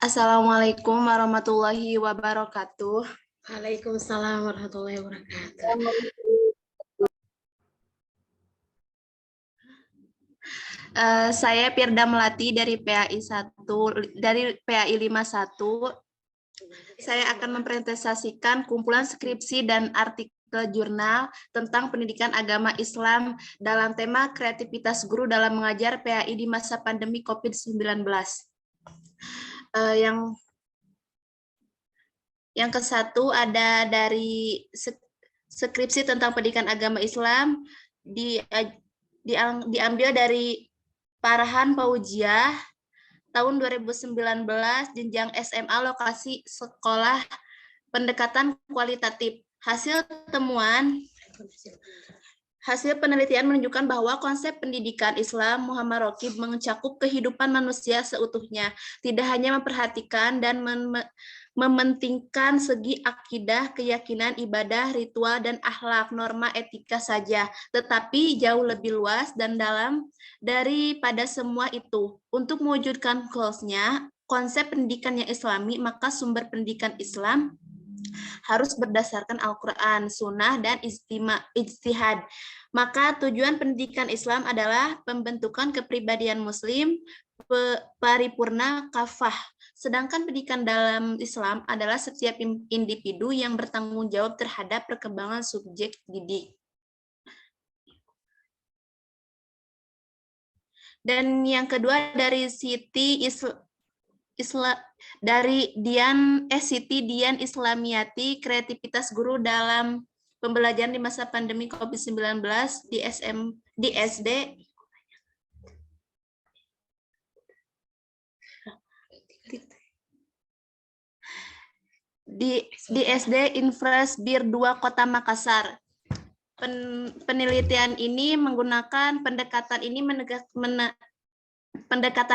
Assalamualaikum warahmatullahi wabarakatuh. Waalaikumsalam warahmatullahi wabarakatuh. Saya Firda Melati dari PAI 1 dari PAI 51. Saya akan mempresentasikan kumpulan skripsi dan artikel jurnal tentang pendidikan agama Islam dalam tema kreativitas guru dalam mengajar PAI di masa pandemi COVID-19. Yang ke-1 ada dari skripsi tentang pendidikan agama Islam diambil dari Parahan Paujiah tahun 2019 jenjang SMA lokasi sekolah pendekatan kualitatif. Hasil penelitian menunjukkan bahwa konsep pendidikan Islam Muhammad Rokib mencakup kehidupan manusia seutuhnya, tidak hanya memperhatikan dan mementingkan segi akidah, keyakinan, ibadah, ritual, dan akhlak, norma etika saja, tetapi jauh lebih luas dan dalam daripada semua itu. Untuk mewujudkan goals-nya, konsep pendidikan yang Islami, maka sumber pendidikan Islam harus berdasarkan Al-Quran, Sunnah, dan ijtihad. Maka tujuan pendidikan Islam adalah pembentukan kepribadian Muslim paripurna kafah. Sedangkan pendidikan dalam Islam adalah setiap individu yang bertanggung jawab terhadap perkembangan subjek didik. Dan yang kedua dari Siti Dian Islamiyati, kreativitas guru dalam pembelajaran di masa pandemi COVID-19 di SD. Di SD Infras Bir 2 Kota Makassar. Penelitian ini menggunakan pendekatan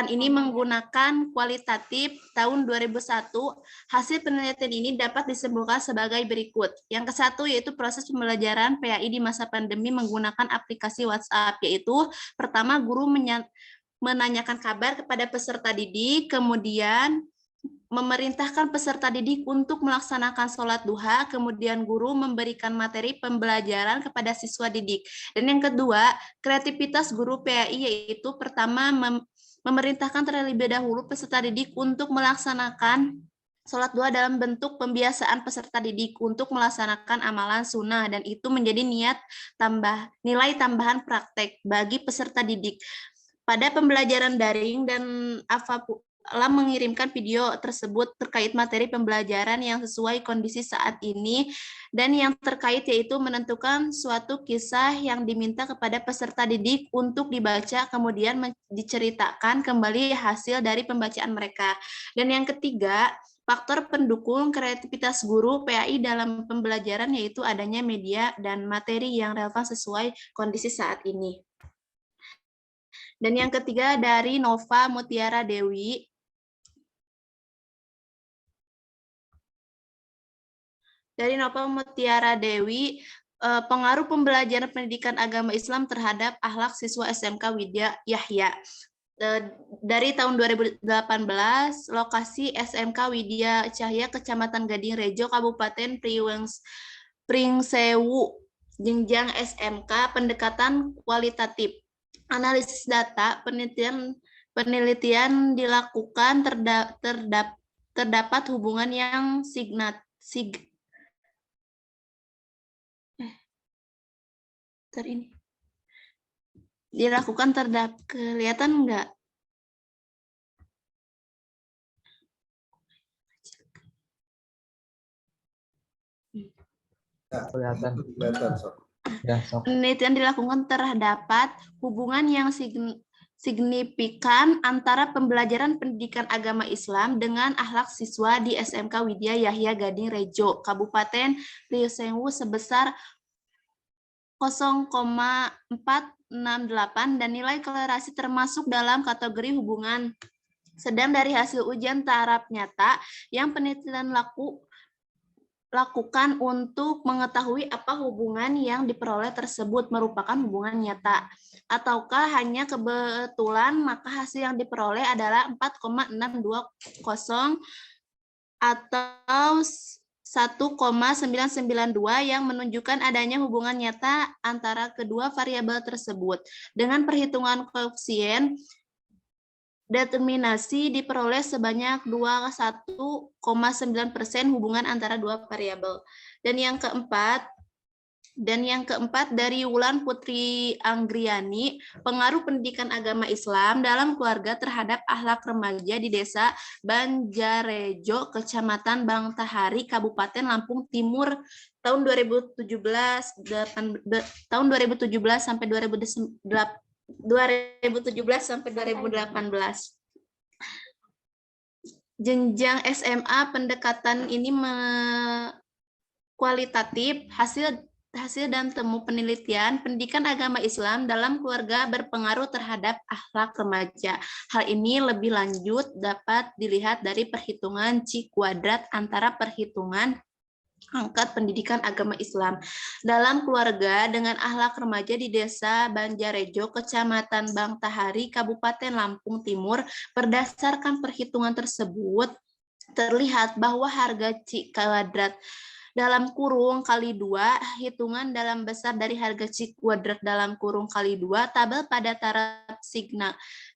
ini menggunakan kualitatif tahun 2001. Hasil penelitian ini dapat disimpulkan sebagai berikut. Yang ke-1 yaitu proses pembelajaran PAI di masa pandemi menggunakan aplikasi WhatsApp, yaitu pertama guru menanyakan kabar kepada peserta didik, kemudian memerintahkan peserta didik untuk melaksanakan sholat duha, kemudian guru memberikan materi pembelajaran kepada siswa didik. Dan yang kedua, kreativitas guru PAI yaitu pertama memerintahkan terlebih dahulu peserta didik untuk melaksanakan sholat duha dalam bentuk pembiasaan peserta didik untuk melaksanakan amalan sunnah, dan itu menjadi nilai tambahan praktek bagi peserta didik. Pada pembelajaran daring dan telah mengirimkan video tersebut terkait materi pembelajaran yang sesuai kondisi saat ini, dan yang terkait yaitu menentukan suatu kisah yang diminta kepada peserta didik untuk dibaca, kemudian diceritakan kembali hasil dari pembacaan mereka. Dan yang ketiga, faktor pendukung kreativitas guru PAI dalam pembelajaran yaitu adanya media dan materi yang relevan sesuai kondisi saat ini. Dan yang ketiga dari Nova Mutiara Dewi. Dari Nova Mutiara Dewi, pengaruh pembelajaran pendidikan agama Islam terhadap akhlak siswa SMK Widya Yahya. Dari tahun 2018, lokasi SMK Widya Cahya, Kecamatan Gading Rejo, Kabupaten Pringsewu, jenjang SMK, pendekatan kualitatif. Analisis data, penelitian dilakukan terdapat hubungan yang kelihatan enggak? Kelihatan. Penelitian dilakukan terdapat hubungan yang signifikan antara pembelajaran pendidikan agama Islam dengan akhlak siswa di SMK Widya Yahya Gading Rejo, Kabupaten Pringsewu sebesar 0,468 dan nilai kolerasi termasuk dalam kategori hubungan sedang dari hasil ujian taraf nyata yang penelitian lakukan untuk mengetahui apa hubungan yang diperoleh tersebut merupakan hubungan nyata ataukah hanya kebetulan, maka hasil yang diperoleh adalah 4,620 atau 1,992 yang menunjukkan adanya hubungan nyata antara kedua variabel tersebut. Dengan perhitungan koefisien, determinasi diperoleh sebanyak 21,9% hubungan antara dua variabel. Dan yang keempat dari Wulan Putri Anggriani, pengaruh pendidikan agama Islam dalam keluarga terhadap akhlak remaja di Desa Banjarejo, Kecamatan Bangtahari, Kabupaten Lampung Timur tahun 2017 sampai 2018. Jenjang SMA pendekatan ini kualitatif. Hasil dan temu penelitian pendidikan agama Islam dalam keluarga berpengaruh terhadap akhlak remaja. Hal ini lebih lanjut dapat dilihat dari perhitungan Chi kuadrat antara perhitungan angkat pendidikan agama Islam dalam keluarga dengan akhlak remaja di Desa Banjarejo, Kecamatan Bangtahari, Kabupaten Lampung Timur. Berdasarkan perhitungan tersebut, terlihat bahwa harga Chi kuadrat dalam kurung kali 2, hitungan dalam besar dari harga Chi kuadrat dalam kurung kali 2, tabel pada taraf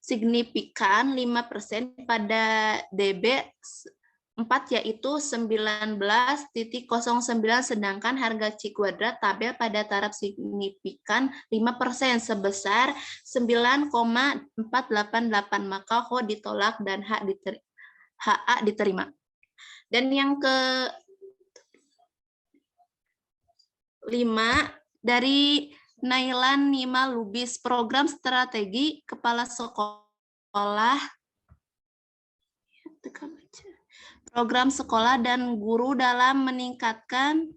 signifikan 5% pada DB 4 yaitu 19,09, sedangkan harga Chi kuadrat tabel pada taraf signifikan 5% sebesar 9,488, maka Ho ditolak dan HA diterima. Dan yang ke 5 dari Nailan Nima Lubis, program strategi kepala sekolah dan guru dalam meningkatkan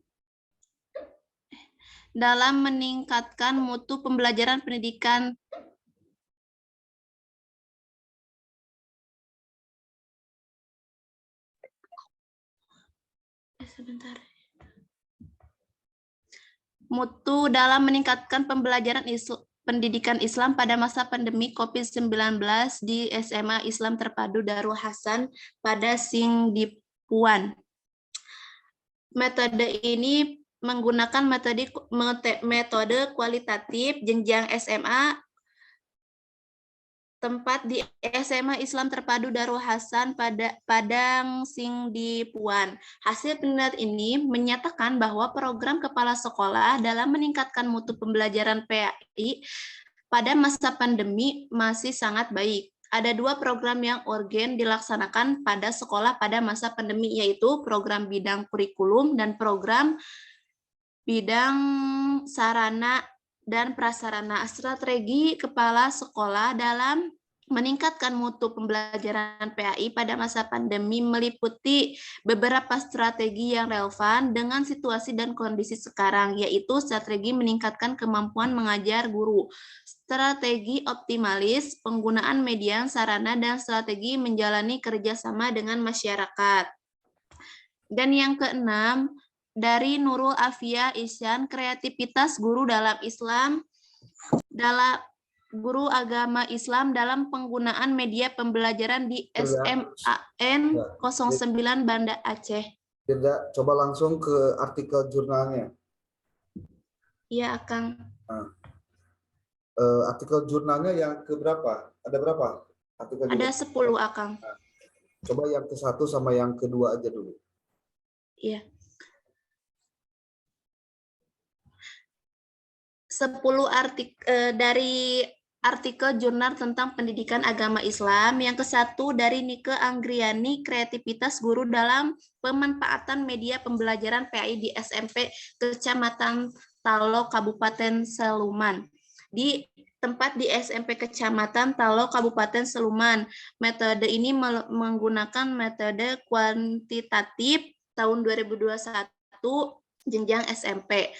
mutu pembelajaran pendidikan. Mutu dalam meningkatkan pembelajaran pendidikan Islam pada masa pandemi COVID-19 di SMA Islam Terpadu Darul Hasan pada Singdipuan. Metode ini menggunakan metode kualitatif jenjang SMA tempat di SMA Islam Terpadu Darul Hasan Padang Singdipuan. Hasil penelitian ini menyatakan bahwa program kepala sekolah dalam meningkatkan mutu pembelajaran PAI pada masa pandemi masih sangat baik. Ada 2 program yang urgen dilaksanakan pada sekolah pada masa pandemi, yaitu program bidang kurikulum dan program bidang sarana dan prasarana. Strategi kepala sekolah dalam meningkatkan mutu pembelajaran PAI pada masa pandemi meliputi beberapa strategi yang relevan dengan situasi dan kondisi sekarang, yaitu strategi meningkatkan kemampuan mengajar guru, strategi optimalis penggunaan media sarana, dan strategi menjalani kerjasama dengan masyarakat. Dan yang keenam, dari Nurul Afia Isyan, kreativitas guru guru agama Islam dalam penggunaan media pembelajaran di SMAN 09 Banda Aceh. Tidak, coba langsung ke artikel jurnalnya. Iya, Kang. Nah, artikel jurnalnya yang ke berapa? Ada berapa? Artikel ada 10, Akang. Nah, coba yang ke-1 sama yang ke-2 aja dulu. Iya. 10 dari artikel jurnal tentang pendidikan agama Islam. Yang ke-1 dari Nike Anggriani, kreativitas guru dalam pemanfaatan media pembelajaran PAI di SMP Kecamatan Talo, Kabupaten Seluman. Di tempat di SMP Kecamatan Talo, Kabupaten Seluman. Metode ini menggunakan metode kuantitatif tahun 2021 jenjang SMP.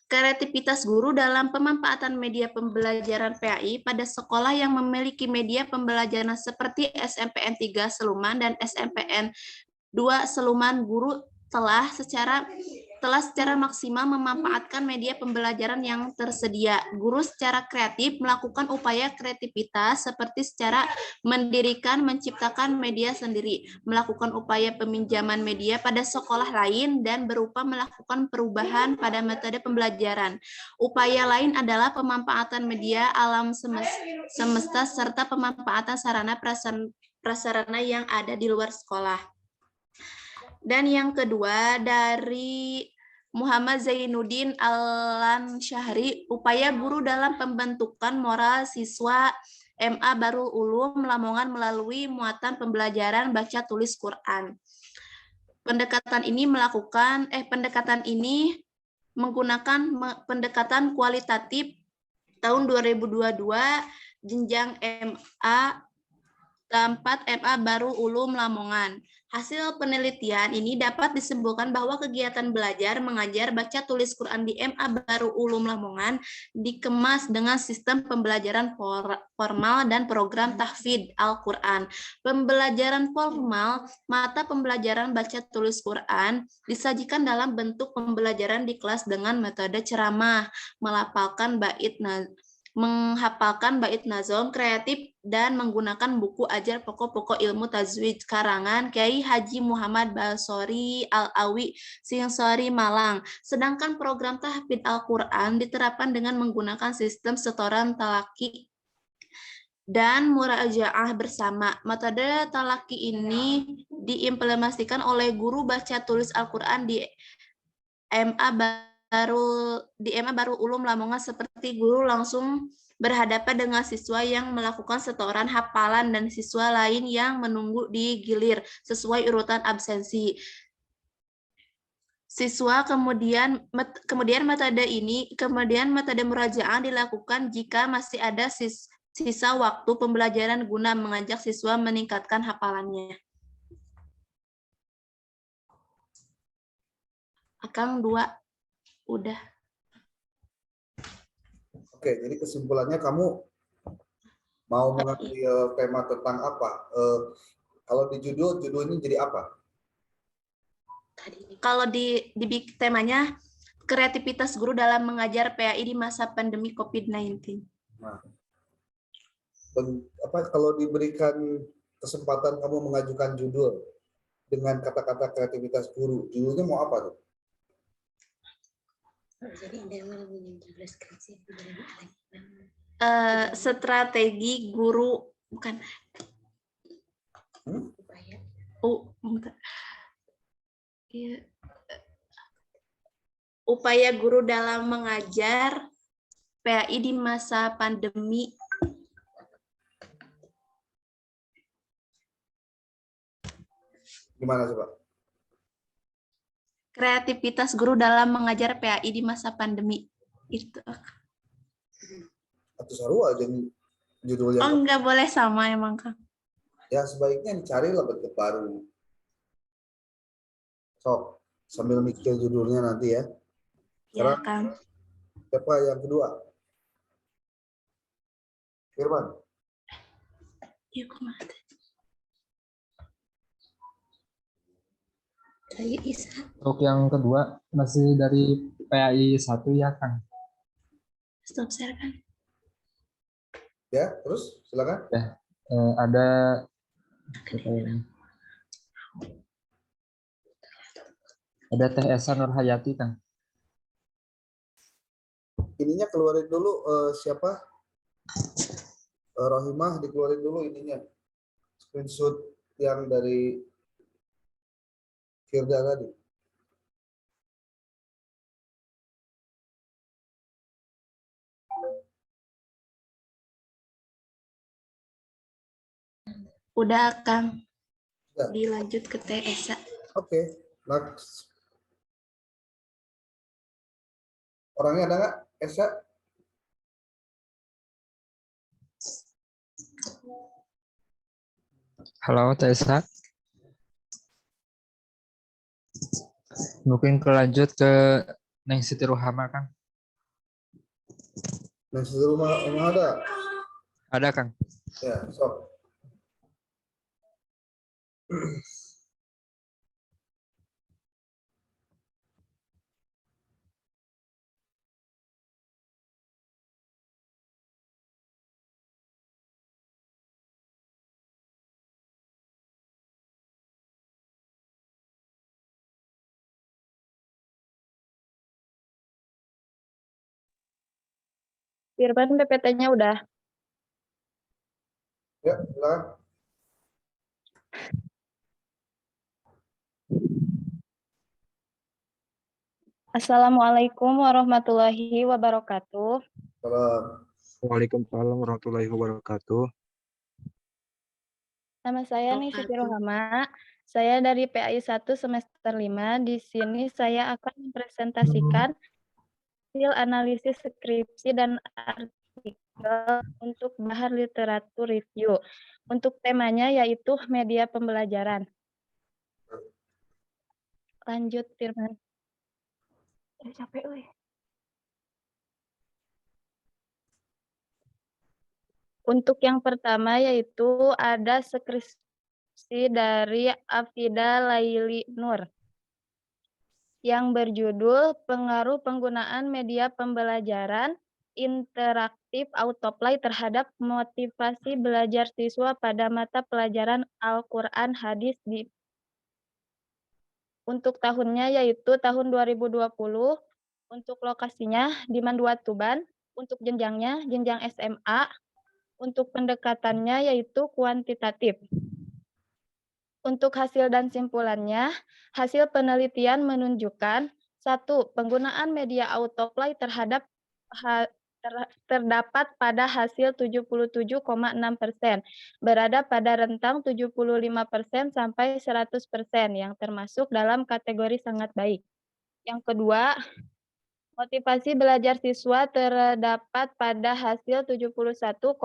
Kreativitas guru dalam pemanfaatan media pembelajaran PAI pada sekolah yang memiliki media pembelajaran seperti SMPN 3 Seluman dan SMPN 2 Seluman. Guru telah secara maksimal memanfaatkan media pembelajaran yang tersedia. Guru secara kreatif melakukan upaya kreativitas seperti secara menciptakan media sendiri, melakukan upaya peminjaman media pada sekolah lain, dan berupa melakukan perubahan pada metode pembelajaran. Upaya lain adalah pemanfaatan media alam semesta serta pemanfaatan sarana prasarana yang ada di luar sekolah. Dan yang kedua dari Muhammad Zainuddin Al-Lansyahri, upaya guru dalam pembentukan moral siswa MA Darul Ulum Lamongan melalui muatan pembelajaran baca tulis Quran. Pendekatan ini menggunakan pendekatan kualitatif tahun 2022 jenjang MA keempat MA Darul Ulum Lamongan. Hasil penelitian ini dapat disimpulkan bahwa kegiatan belajar mengajar baca tulis Quran di MA Darul Ulum Lamongan dikemas dengan sistem pembelajaran formal dan program tahfidz Al-Quran. Pembelajaran formal, mata pembelajaran baca tulis Quran disajikan dalam bentuk pembelajaran di kelas dengan metode ceramah, menghafalkan bait nazom kreatif dan menggunakan buku ajar pokok-pokok ilmu tajwid karangan Kiai Haji Muhammad Basori Al-Awi Singsori Malang. Sedangkan program tahfidz Al-Quran diterapkan dengan menggunakan sistem setoran talaki dan murajaah bersama. Metode talaki ini diimplementasikan oleh guru baca tulis Al-Quran di MA Darul Ulum Lamongan seperti guru langsung berhadapan dengan siswa yang melakukan setoran hafalan dan siswa lain yang menunggu di gilir sesuai urutan absensi. Siswa kemudian metode murajaah dilakukan jika masih ada sisa waktu pembelajaran guna mengajak siswa meningkatkan hafalannya. Akang 2 udah. Oke, jadi kesimpulannya kamu mau mengambil tema tentang apa? Kalau di judulnya jadi apa? Kalau di temanya kreativitas guru dalam mengajar PAI di masa pandemi COVID-19. Nah, kalau diberikan kesempatan kamu mengajukan judul dengan kata-kata kreativitas guru, judulnya mau apa tuh? Strategi guru bukan upaya guru dalam mengajar PAI di masa pandemi. Gimana coba? Kreativitas guru dalam mengajar PAI di masa pandemi. Itu. Atau seru aja judulnya. Oh, enggak boleh sama emang, Kang. Ya, sebaiknya dicarilah bentuk baru. So, sambil mikir judulnya nanti ya. Ya, Kang. Siapa yang kedua? Firman. Iya, kumaha. Untuk yang kedua masih dari PAI 1 ya, Kang. Stop share, Kang. Ya, terus silakan. Ya, ada Teh Esa Nurhayati, Kang. Ininya keluarin dulu siapa? Rohimah dikeluarin dulu ininya. Screenshot yang dari Firda tadi. Udah, Kang. Ya. Dilanjut ke Teh Esa. Oke, next. Orangnya ada nggak? Esa? Halo, Teh Esa. Mungkin kelanjut ke Neng Siti Ruhama, Kang. Neng Siti Ruhama ada? Ada, Kang. Ya, sok. Firman PPT-nya udah. Ya, silakan. Assalamualaikum warahmatullahi wabarakatuh. Salam. Waalaikumsalam warahmatullahi wabarakatuh. Nama saya Ningsih Wabarakatuh. Rohama. Saya dari PAI 1 semester 5. Di sini saya akan mempresentasikan hasil analisis skripsi dan artikel untuk bahan literatur review. Untuk temanya yaitu media pembelajaran. Lanjut, Firman. Capek, weh. Untuk yang pertama yaitu ada skripsi dari Afida Laili Nur yang berjudul Pengaruh Penggunaan Media Pembelajaran Interaktif Autoplay terhadap Motivasi Belajar Siswa pada Mata Pelajaran Al-Quran Hadis untuk tahunnya yaitu tahun 2020, untuk lokasinya di Mandua Tuban, untuk jenjangnya jenjang SMA, untuk pendekatannya yaitu kuantitatif. Untuk hasil dan simpulannya, hasil penelitian menunjukkan 1. Penggunaan media autoplay terdapat pada hasil 77,6%, berada pada rentang 75% sampai 100% yang termasuk dalam kategori sangat baik. Yang kedua, motivasi belajar siswa terdapat pada hasil 71,6%,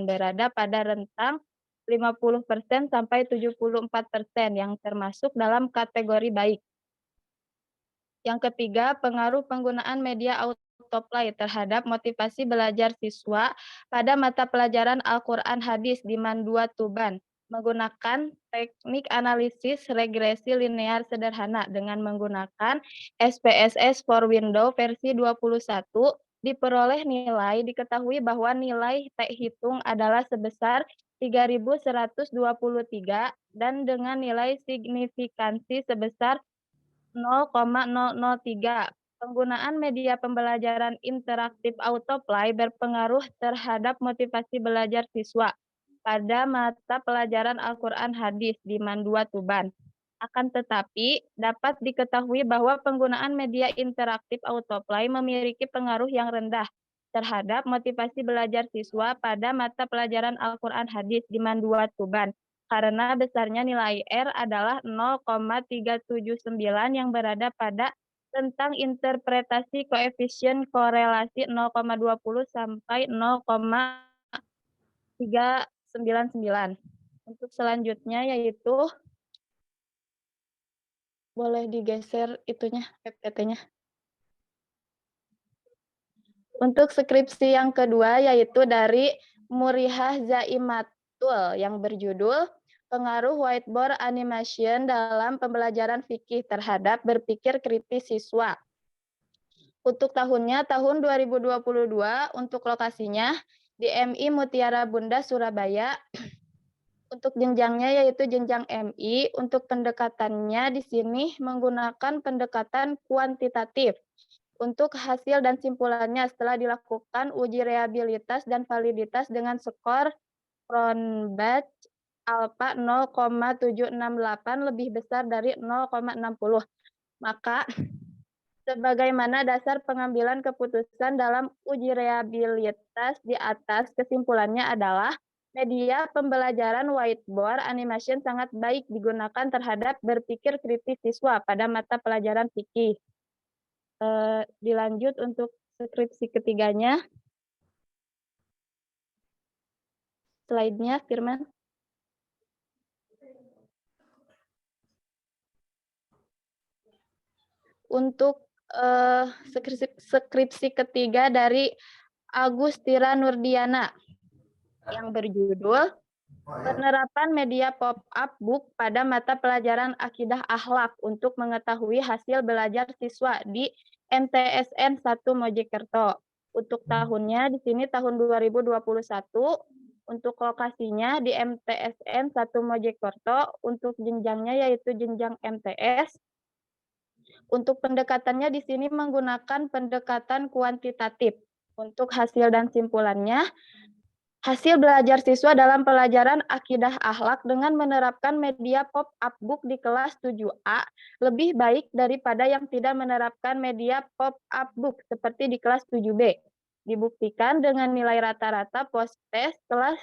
berada pada rentang 50% sampai 74% yang termasuk dalam kategori baik. Yang ketiga, pengaruh penggunaan media autoplay terhadap motivasi belajar siswa pada mata pelajaran Al-Quran Hadis di Mandua Tuban menggunakan teknik analisis regresi linear sederhana dengan menggunakan SPSS for Windows versi 21 diperoleh nilai diketahui bahwa nilai T hitung adalah sebesar 3.123 dan dengan nilai signifikansi sebesar 0,003. Penggunaan media pembelajaran interaktif autoplay berpengaruh terhadap motivasi belajar siswa pada mata pelajaran Al-Quran Hadis di Mandua Tuban. Akan tetapi, dapat diketahui bahwa penggunaan media interaktif autoplay memiliki pengaruh yang rendah terhadap motivasi belajar siswa pada mata pelajaran Al-Quran Hadis di Mandua Tuban, karena besarnya nilai R adalah 0,379 yang berada pada tentang interpretasi koefisien korelasi 0,20 sampai 0,399. Untuk selanjutnya yaitu boleh digeser itunya PPT-nya. Untuk skripsi yang kedua yaitu dari Murihah Zaimatul yang berjudul Pengaruh Whiteboard Animation dalam Pembelajaran Fikih terhadap Berpikir Kritis Siswa. Untuk tahunnya tahun 2022, untuk lokasinya di MI Mutiara Bunda Surabaya. Untuk jenjangnya yaitu jenjang MI, untuk pendekatannya di sini menggunakan pendekatan kuantitatif. Untuk hasil dan simpulannya setelah dilakukan uji reliabilitas dan validitas dengan skor Cronbach alpha 0,768 lebih besar dari 0,60. Maka sebagaimana dasar pengambilan keputusan dalam uji reliabilitas di atas, kesimpulannya adalah media pembelajaran whiteboard animation sangat baik digunakan terhadap berpikir kritis siswa pada mata pelajaran fikih. Dilanjut untuk skripsi ketiganya. Slide-nya, Firman. Untuk skripsi ketiga dari Agustira Nurdiana yang berjudul Penerapan Media Pop-up Book pada Mata Pelajaran Akidah Akhlak untuk mengetahui hasil belajar siswa di MTSN 1 Mojokerto. Untuk tahunnya di sini tahun 2021, untuk lokasinya di MTSN 1 Mojokerto, untuk jenjangnya yaitu jenjang MTS. Untuk pendekatannya di sini menggunakan pendekatan kuantitatif. Untuk hasil dan simpulannya, hasil belajar siswa dalam pelajaran akidah akhlak dengan menerapkan media pop-up book di kelas 7A lebih baik daripada yang tidak menerapkan media pop-up book seperti di kelas 7B. Dibuktikan dengan nilai rata-rata post-test kelas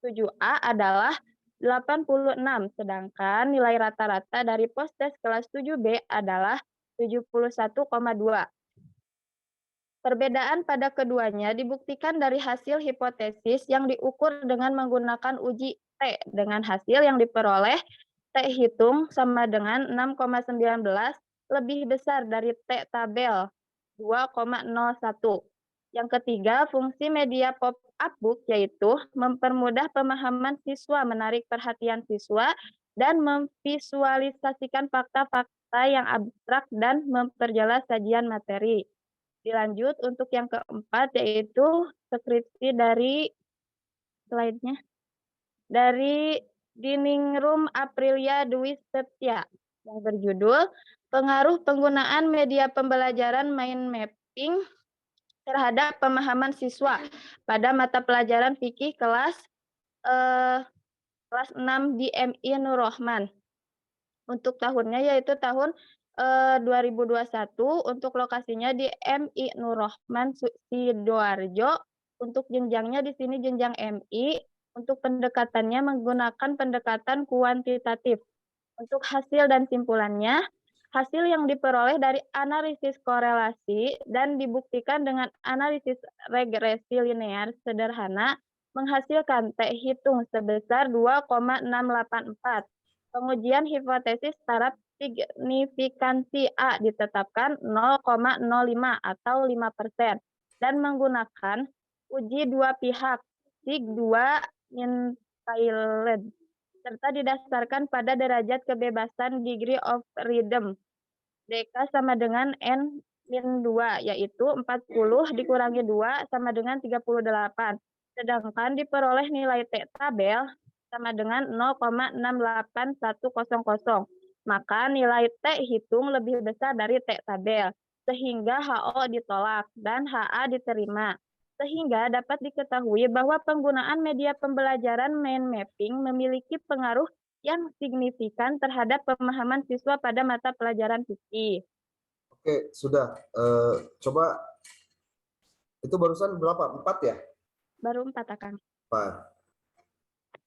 7A adalah 86, sedangkan nilai rata-rata dari post-test kelas 7B adalah 71,2. Perbedaan pada keduanya dibuktikan dari hasil hipotesis yang diukur dengan menggunakan uji T dengan hasil yang diperoleh T hitung sama dengan 6,19 lebih besar dari T tabel 2,01. Yang ketiga, fungsi media pop-up book yaitu mempermudah pemahaman siswa, menarik perhatian siswa, dan memvisualisasikan fakta-fakta yang abstrak dan memperjelas sajian materi. Dilanjut untuk yang keempat yaitu skripsi dari slide-nya dari Diningrum Aprilia Dwi Setia yang berjudul Pengaruh Penggunaan Media Pembelajaran Mind Mapping terhadap Pemahaman Siswa pada mata pelajaran fikih kelas 6 di MI Nur Rahman. Untuk tahunnya yaitu tahun 2021, untuk lokasinya di MI Nur Rahman Sidoarjo. Untuk jenjangnya di sini jenjang MI, untuk pendekatannya menggunakan pendekatan kuantitatif. Untuk hasil dan simpulannya, hasil yang diperoleh dari analisis korelasi dan dibuktikan dengan analisis regresi linear sederhana menghasilkan T hitung sebesar 2,684. Pengujian hipotesis taraf signifikansi A ditetapkan 0,05 atau 5% dan menggunakan uji dua pihak SIG 2 entitled serta didasarkan pada derajat kebebasan degree of freedom DK sama dengan N-2 yaitu 40 dikurangi 2 sama dengan 38. Sedangkan diperoleh nilai T tabel sama dengan 0,68100. Maka nilai T hitung lebih besar dari T tabel, sehingga HO ditolak dan HA diterima. Sehingga dapat diketahui bahwa penggunaan media pembelajaran mind mapping memiliki pengaruh yang signifikan terhadap pemahaman siswa pada mata pelajaran fikih. Oke, sudah. Coba, itu barusan berapa? 4 ya? Baru 4, Akang. 4.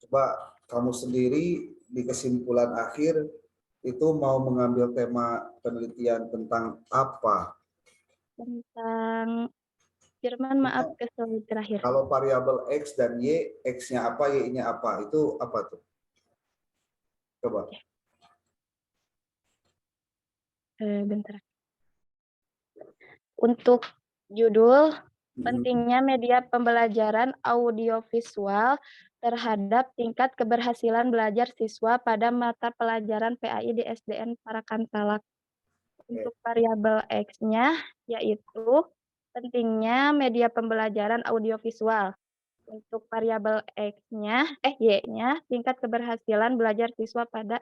Coba kamu sendiri di kesimpulan akhir itu mau mengambil tema penelitian tentang apa? Tentang Firman, maaf ke slide terakhir. Kalau variabel X dan Y, X-nya apa, Y-nya apa? Itu apa tuh? Coba. Bentar. Untuk judul, pentingnya media pembelajaran audiovisual terhadap tingkat keberhasilan belajar siswa pada mata pelajaran PAI di SDN Parakan Salak. Untuk variabel X-nya yaitu pentingnya media pembelajaran audiovisual. Untuk variabel X-nya, Y-nya tingkat keberhasilan belajar siswa pada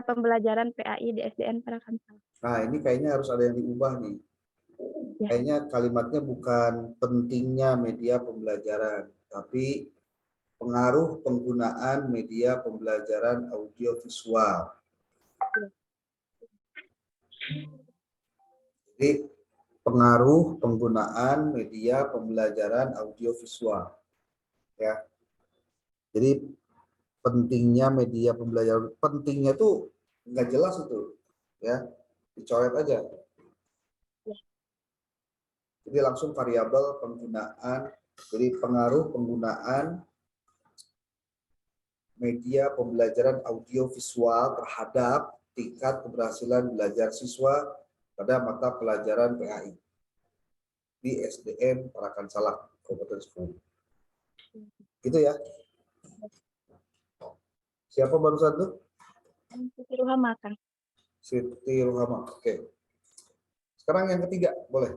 pembelajaran PAI di SDN Parakan Salak. Nah, ini kayaknya harus ada yang diubah nih. Ya. Kayaknya kalimatnya bukan pentingnya media pembelajaran, tapi pengaruh penggunaan media pembelajaran audiovisual. Jadi, pengaruh penggunaan media pembelajaran audiovisual. Ya. Jadi, pentingnya media pembelajaran, pentingnya tuh nggak jelas itu. Ya, dicoret aja. Jadi langsung variabel penggunaan, jadi pengaruh penggunaan media pembelajaran audiovisual terhadap tingkat keberhasilan belajar siswa pada mata pelajaran PAI di SDN Parakan Salak, Kabupaten Sukabumi. Gitu ya. Siapa barusan tuh? Siti Ruhama, Kang. Siti Ruhama. Oke. Sekarang yang ketiga, boleh.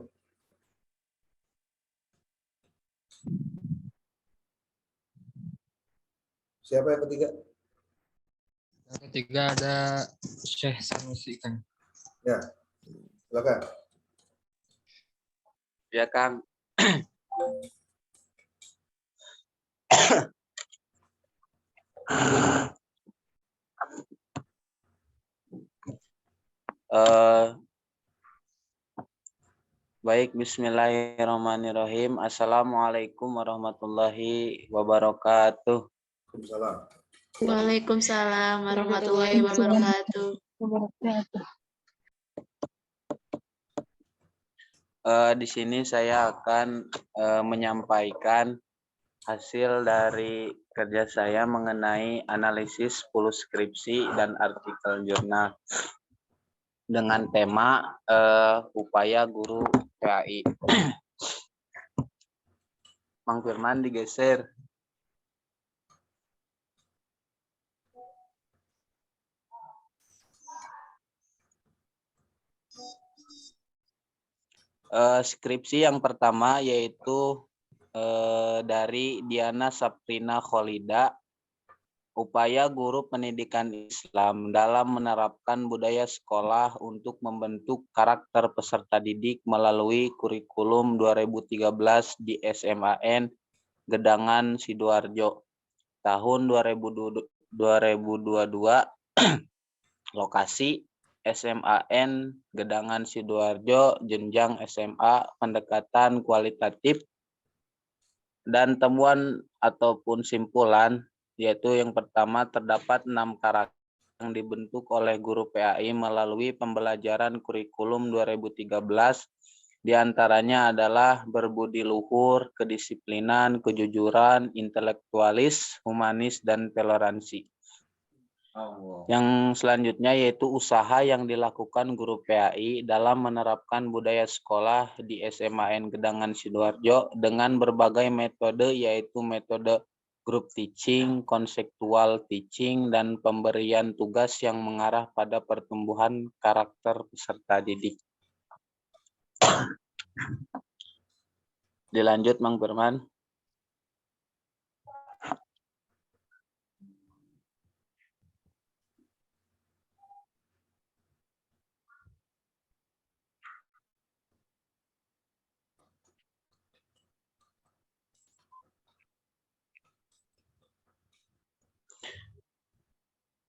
Siapa yang ketiga? Yang ketiga ada Syekh Sanusi, Kang. Ya, silakan. Ya, Kang. Baik, bismillahirrahmanirrahim. Assalamualaikum warahmatullahi wabarakatuh. Waalaikumsalam. Waalaikumsalam warahmatullahi wabarakatuh. Di sini saya akan menyampaikan hasil dari kerja saya mengenai analisis 10 skripsi dan artikel jurnal dengan tema upaya guru PAI. Mang Firman digeser. Skripsi yang pertama yaitu dari Diana Saprina Kholida, upaya guru pendidikan Islam dalam menerapkan budaya sekolah untuk membentuk karakter peserta didik melalui kurikulum 2013 di SMAN Gedangan Sidoarjo tahun 2022. Lokasi SMAN Gedangan Sidoarjo, jenjang SMA, pendekatan kualitatif, dan temuan ataupun simpulan, yaitu yang pertama terdapat 6 karakter yang dibentuk oleh guru PAI melalui pembelajaran kurikulum 2013, diantaranya adalah berbudi luhur, kedisiplinan, kejujuran, intelektualis, humanis, dan toleransi. Yang selanjutnya yaitu usaha yang dilakukan guru PAI dalam menerapkan budaya sekolah di SMAN Gedangan Sidoarjo dengan berbagai metode, yaitu metode group teaching, konseptual teaching, dan pemberian tugas yang mengarah pada pertumbuhan karakter peserta didik. Dilanjut, Mang Firman.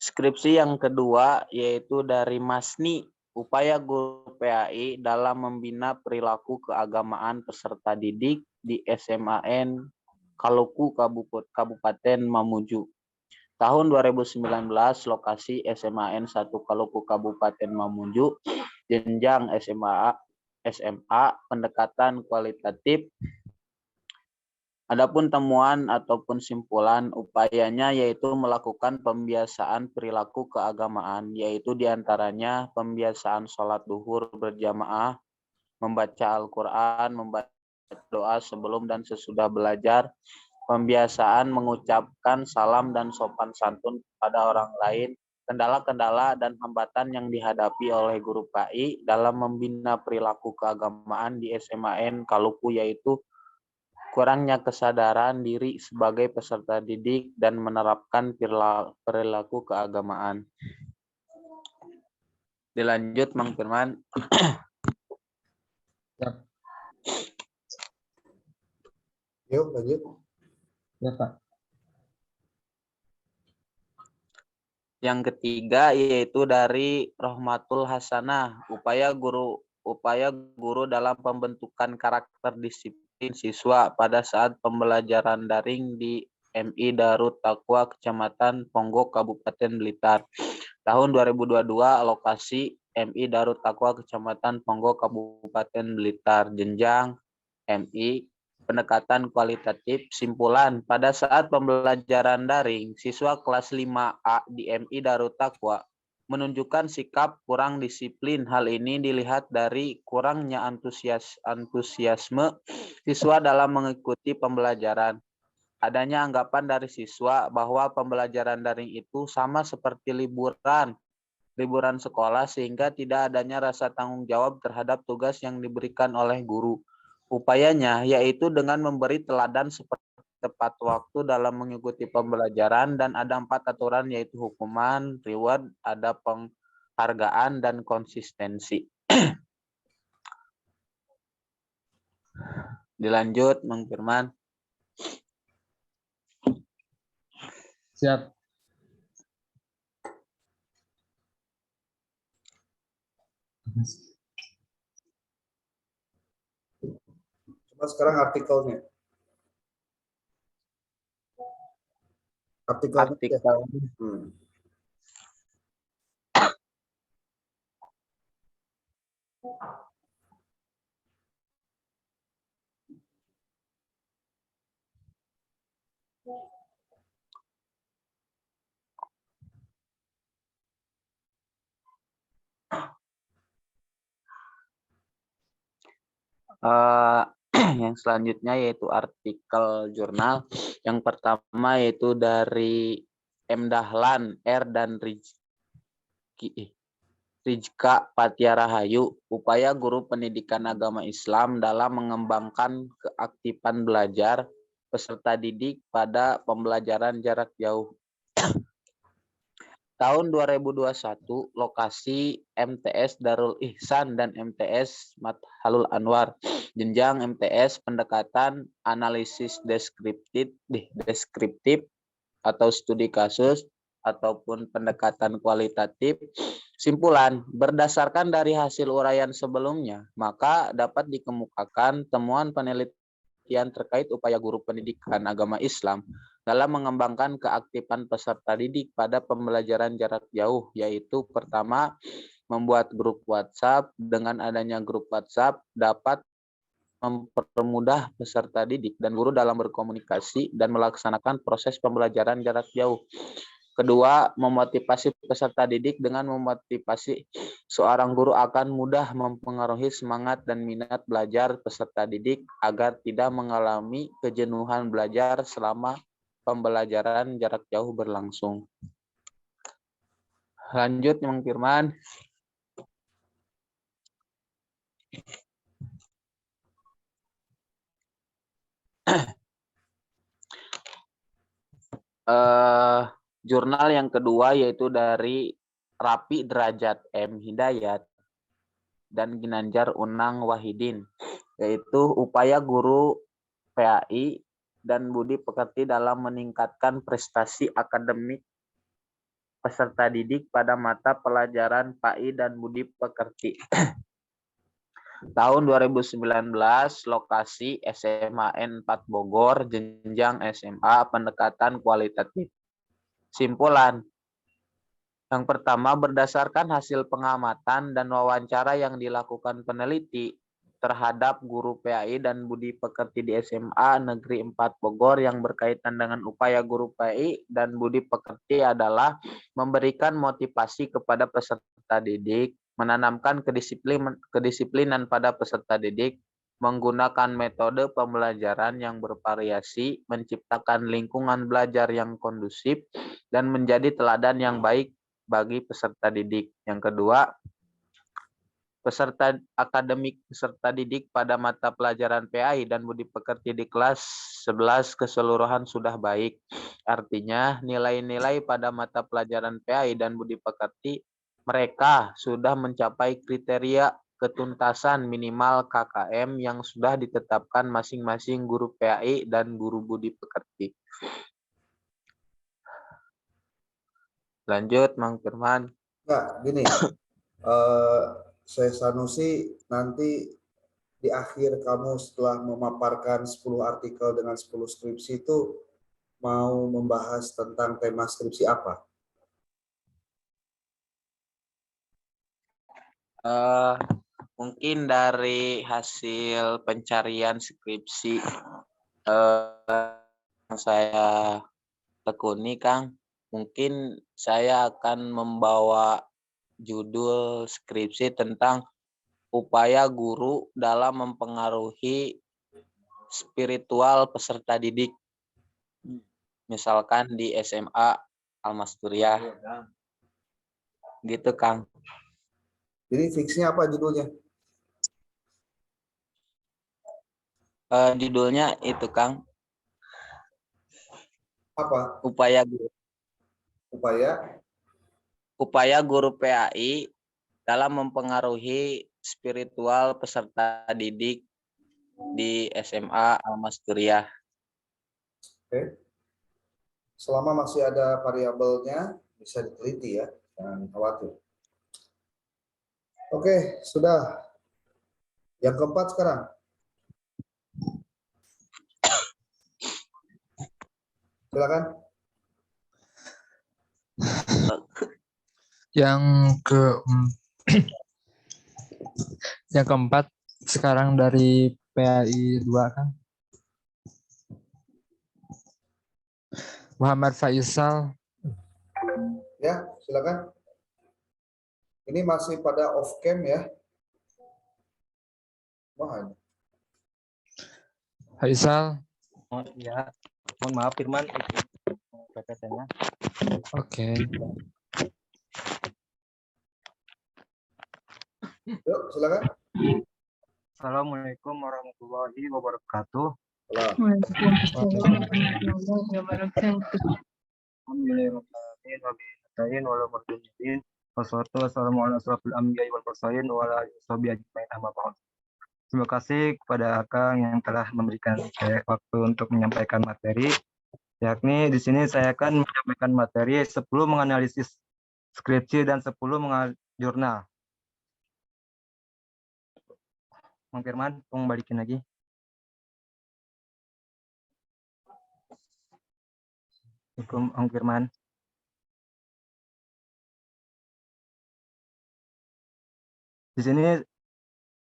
Skripsi yang kedua yaitu dari Masni, upaya guru PAI dalam membina perilaku keagamaan peserta didik di SMAN Kaluku Kabupaten Mamuju. Tahun 2019, lokasi SMAN 1 Kaluku Kabupaten Mamuju, jenjang SMA, pendekatan kualitatif. Adapun temuan ataupun simpulan upayanya yaitu melakukan pembiasaan perilaku keagamaan, yaitu diantaranya pembiasaan sholat duhur berjamaah, membaca Al-Quran, membaca doa sebelum dan sesudah belajar, pembiasaan mengucapkan salam dan sopan santun kepada orang lain, kendala-kendala dan hambatan yang dihadapi oleh guru PAI dalam membina perilaku keagamaan di SMAN Kaluku, yaitu kurangnya kesadaran diri sebagai peserta didik dan menerapkan perilaku keagamaan. Dilanjut, Mang Firman. Yuk, lanjut. Ya, Pak. Yang ketiga yaitu dari Rohmatul Hasanah, upaya guru dalam pembentukan karakter disiplin siswa pada saat pembelajaran daring di MI Darut Taqwa Kecamatan Ponggok Kabupaten Blitar. Tahun 2022, lokasi MI Darut Taqwa Kecamatan Ponggok Kabupaten Blitar, jenjang MI, pendekatan kualitatif. Simpulan, pada saat pembelajaran daring, siswa kelas 5A di MI Darut Taqwa menunjukkan sikap kurang disiplin. Hal ini dilihat dari kurangnya antusiasme siswa dalam mengikuti pembelajaran. Adanya anggapan dari siswa bahwa pembelajaran daring itu sama seperti liburan sekolah, sehingga tidak adanya rasa tanggung jawab terhadap tugas yang diberikan oleh guru. Upayanya yaitu dengan memberi teladan seperti tepat waktu dalam mengikuti pembelajaran, dan ada 4 aturan, yaitu hukuman, reward, ada penghargaan, dan konsistensi. Dilanjut, Mang Firman. Siap. Coba sekarang artikelnya. Artikelnya. Ya. Artikel. Yang selanjutnya yaitu artikel jurnal. Yang pertama yaitu dari M. Dahlan, R. dan Rijka Patiarahayu, upaya guru pendidikan agama Islam dalam mengembangkan keaktifan belajar peserta didik pada pembelajaran jarak jauh. Tahun 2021, lokasi MTS Darul Ihsan dan MTS Mathalul Anwar. Jenjang MTS pendekatan analisis deskriptif atau studi kasus ataupun pendekatan kualitatif. Simpulan, berdasarkan dari hasil uraian sebelumnya, maka dapat dikemukakan temuan penelitian terkait upaya guru pendidikan agama Islam dalam mengembangkan keaktifan peserta didik pada pembelajaran jarak jauh, yaitu pertama, membuat grup WhatsApp. Dengan adanya grup WhatsApp dapat mempermudah peserta didik dan guru dalam berkomunikasi dan melaksanakan proses pembelajaran jarak jauh. Kedua, memotivasi peserta didik. Dengan memotivasi, seorang guru akan mudah mempengaruhi semangat dan minat belajar peserta didik agar tidak mengalami kejenuhan belajar selama pembelajaran jarak jauh berlangsung. Lanjut, Mang Firman. Jurnal yang kedua yaitu dari Rapi Derajat M. Hidayat dan Ginanjar Unang Wahidin, yaitu upaya guru PAI dan budi pekerti dalam meningkatkan prestasi akademik peserta didik pada mata pelajaran PAI dan budi pekerti. Tahun 2019, lokasi SMA N4 Bogor, jenjang SMA pendekatan kualitatif. Simpulan. Yang pertama, berdasarkan hasil pengamatan dan wawancara yang dilakukan peneliti terhadap guru PAI dan budi pekerti di SMA Negeri 4 Bogor yang berkaitan dengan upaya guru PAI dan budi pekerti adalah memberikan motivasi kepada peserta didik, menanamkan kedisiplinan pada peserta didik, menggunakan metode pembelajaran yang bervariasi, menciptakan lingkungan belajar yang kondusif, dan menjadi teladan yang baik bagi peserta didik. Yang kedua, peserta didik pada mata pelajaran PAI dan budi pekerti di kelas 11 keseluruhan sudah baik. Artinya, nilai-nilai pada mata pelajaran PAI dan budi pekerti mereka sudah mencapai kriteria ketuntasan minimal KKM yang sudah ditetapkan masing-masing guru PAI dan guru budi pekerti. Lanjut, Mang Firman. Enggak, gini. Saya Sanusi, nanti di akhir kamu setelah memaparkan 10 artikel dengan 10 skripsi itu mau membahas tentang tema skripsi apa? Mungkin dari hasil pencarian skripsi yang saya tekuni, Kang, mungkin saya akan membawa judul skripsi tentang upaya guru dalam mempengaruhi spiritual peserta didik. Misalkan di SMA Al-Masturiah. Gitu, Kang. Jadi fiksnya apa judulnya? Judulnya itu, Kang. Apa? Upaya guru PAI dalam mempengaruhi spiritual peserta didik di SMA Al-Masturiah. Oke. Selama masih ada variabelnya, bisa diteliti ya, jangan khawatir. Oke, sudah. Yang keempat sekarang. Silakan. Yang yang keempat sekarang dari PAI 2 kan. Muhammad Faisal. Ya, silakan. Ini masih pada off cam ya. Mohon. Faisal. Ya, mohon maaf Firman, PPT-nya. Oke. Yuk, silakan. Assalamualaikum warahmatullahi wabarakatuh. Terima kasih kepada Akang yang telah memberikan saya waktu untuk menyampaikan materi. Yakni di sini saya akan menyampaikan materi 10 menganalisis skripsi dan 10 jurnal. Bang Firman, tolong balikin lagi. Bang Firman. Di sini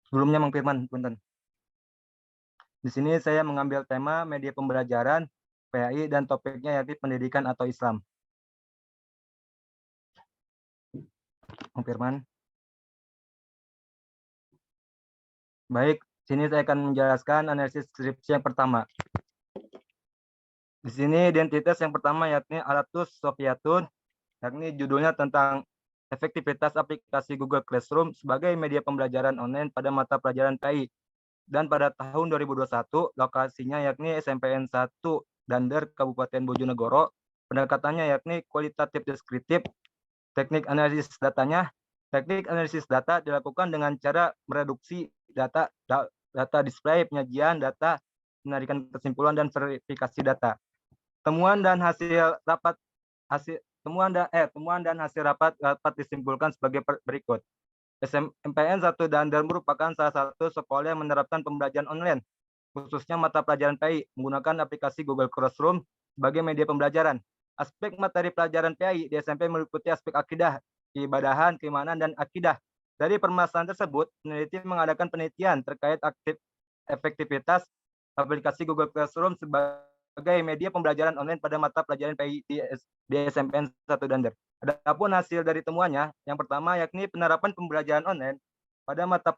sebelumnya Bang Firman, punten. Di sini saya mengambil tema media pembelajaran PAI dan topiknya yakni pendidikan atau Islam. Bang Firman. Baik, sini saya akan menjelaskan analisis skripsi yang pertama. Di sini identitas yang pertama yakni Alatus Sofiyatun, yakni judulnya tentang efektivitas aplikasi Google Classroom sebagai media pembelajaran online pada mata pelajaran PAI. Dan pada tahun 2021, lokasinya yakni SMPN 1 Dander, Kabupaten Bojonegoro. Pendekatannya yakni kualitatif deskriptif. Teknik analisis datanya, teknik analisis data dilakukan dengan cara mereduksi data display, penyajian data, penarikan kesimpulan dan verifikasi data. Temuan dan hasil rapat dapat disimpulkan sebagai berikut. SMPN 1 Dander merupakan salah satu sekolah yang menerapkan pembelajaran online, khususnya mata pelajaran PAI menggunakan aplikasi Google Classroom sebagai media pembelajaran. Aspek materi pelajaran PAI di SMP meliputi aspek akidah, keibadahan, keimanan, dan akidah. Dari permasalahan tersebut, peneliti mengadakan penelitian terkait efektivitas aplikasi Google Classroom sebagai media pembelajaran online pada mata pelajaran PAI di SMPN 1 Dander. Adapun hasil dari temuannya, yang pertama yakni penerapan pembelajaran online pada mata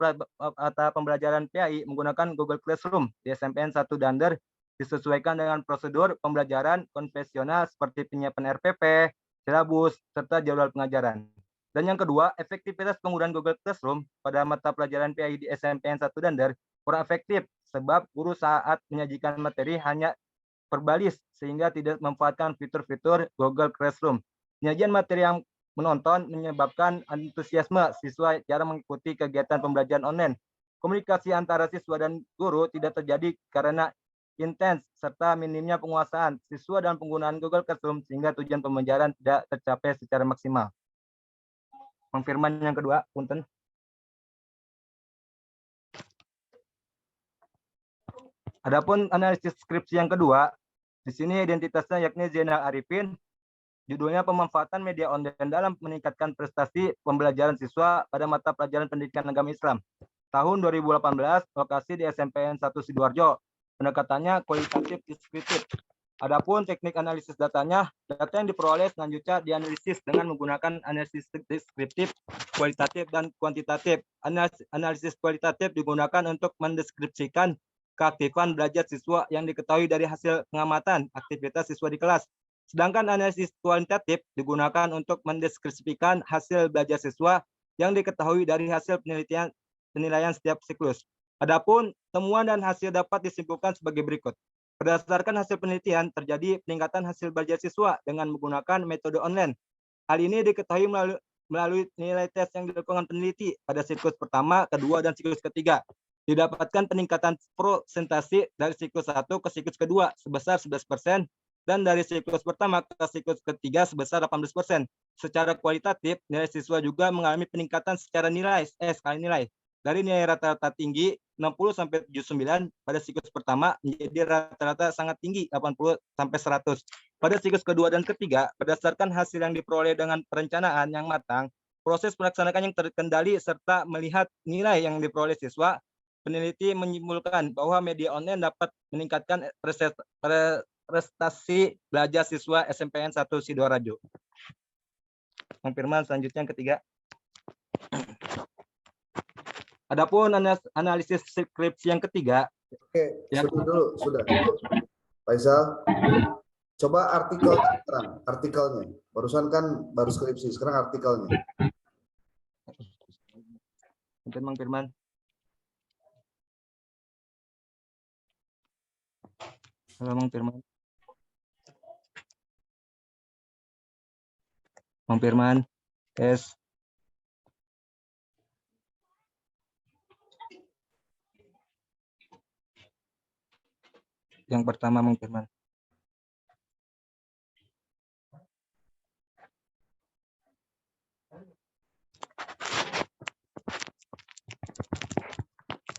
pembelajaran PAI menggunakan Google Classroom di SMPN 1 Dander disesuaikan dengan prosedur pembelajaran konvensional seperti penyiapan RPP, silabus, serta jadwal pengajaran. Dan yang kedua, efektivitas penggunaan Google Classroom pada mata pelajaran PAI di SMPN 1 Dander kurang efektif sebab guru saat menyajikan materi hanya verbalis sehingga tidak memanfaatkan fitur-fitur Google Classroom. Penyajian materi yang menonton menyebabkan antusiasme siswa cara mengikuti kegiatan pembelajaran online. Komunikasi antara siswa dan guru tidak terjadi karena intens serta minimnya penguasaan siswa dan penggunaan Google Classroom sehingga tujuan pembelajaran tidak tercapai secara maksimal. Bang Firman yang kedua, punten. Adapun analisis skripsi yang kedua, di sini identitasnya yakni Zainal Arifin. Judulnya pemanfaatan media online dalam meningkatkan prestasi pembelajaran siswa pada mata pelajaran pendidikan agama Islam. Tahun 2018, lokasi di SMPN 1 Sidoarjo. Pendekatannya kualitatif deskriptif. Adapun teknik analisis datanya, data yang diperoleh selanjutnya dianalisis dengan menggunakan analisis deskriptif, kualitatif, dan kuantitatif. Analisis kualitatif digunakan untuk mendeskripsikan keaktifan belajar siswa yang diketahui dari hasil pengamatan aktivitas siswa di kelas. Sedangkan analisis kuantitatif digunakan untuk mendeskripsikan hasil belajar siswa yang diketahui dari hasil penilaian setiap siklus. Adapun temuan dan hasil dapat disimpulkan sebagai berikut. Berdasarkan hasil penelitian, terjadi peningkatan hasil belajar siswa dengan menggunakan metode online. Hal ini diketahui melalui nilai tes yang dilakukan peneliti pada siklus pertama, kedua, dan siklus ketiga. didapatkan peningkatan persentase dari siklus 1 ke siklus kedua sebesar 11% dan dari siklus pertama ke siklus ketiga sebesar 18%. Secara kualitatif, nilai siswa juga mengalami peningkatan secara skala nilai. Dari nilai rata-rata tinggi 60 sampai 79 pada siklus pertama menjadi rata-rata sangat tinggi 80 sampai 100. Pada siklus kedua dan ketiga, berdasarkan hasil yang diperoleh dengan perencanaan yang matang, proses pelaksanaan yang terkendali serta melihat nilai yang diperoleh siswa, peneliti menyimpulkan bahwa media online dapat meningkatkan prestasi belajar siswa SMPN 1 Sidoarjo. Firman, selanjutnya yang ketiga. Adapun analisis skripsi yang ketiga. Oke, sudah. Faisal, coba artikelnya sekarang, artikelnya. Barusan kan baru skripsi, sekarang artikelnya. Mang Firman. Halo Mang Firman. Mang Firman, tes. Yang pertama Mang Firman.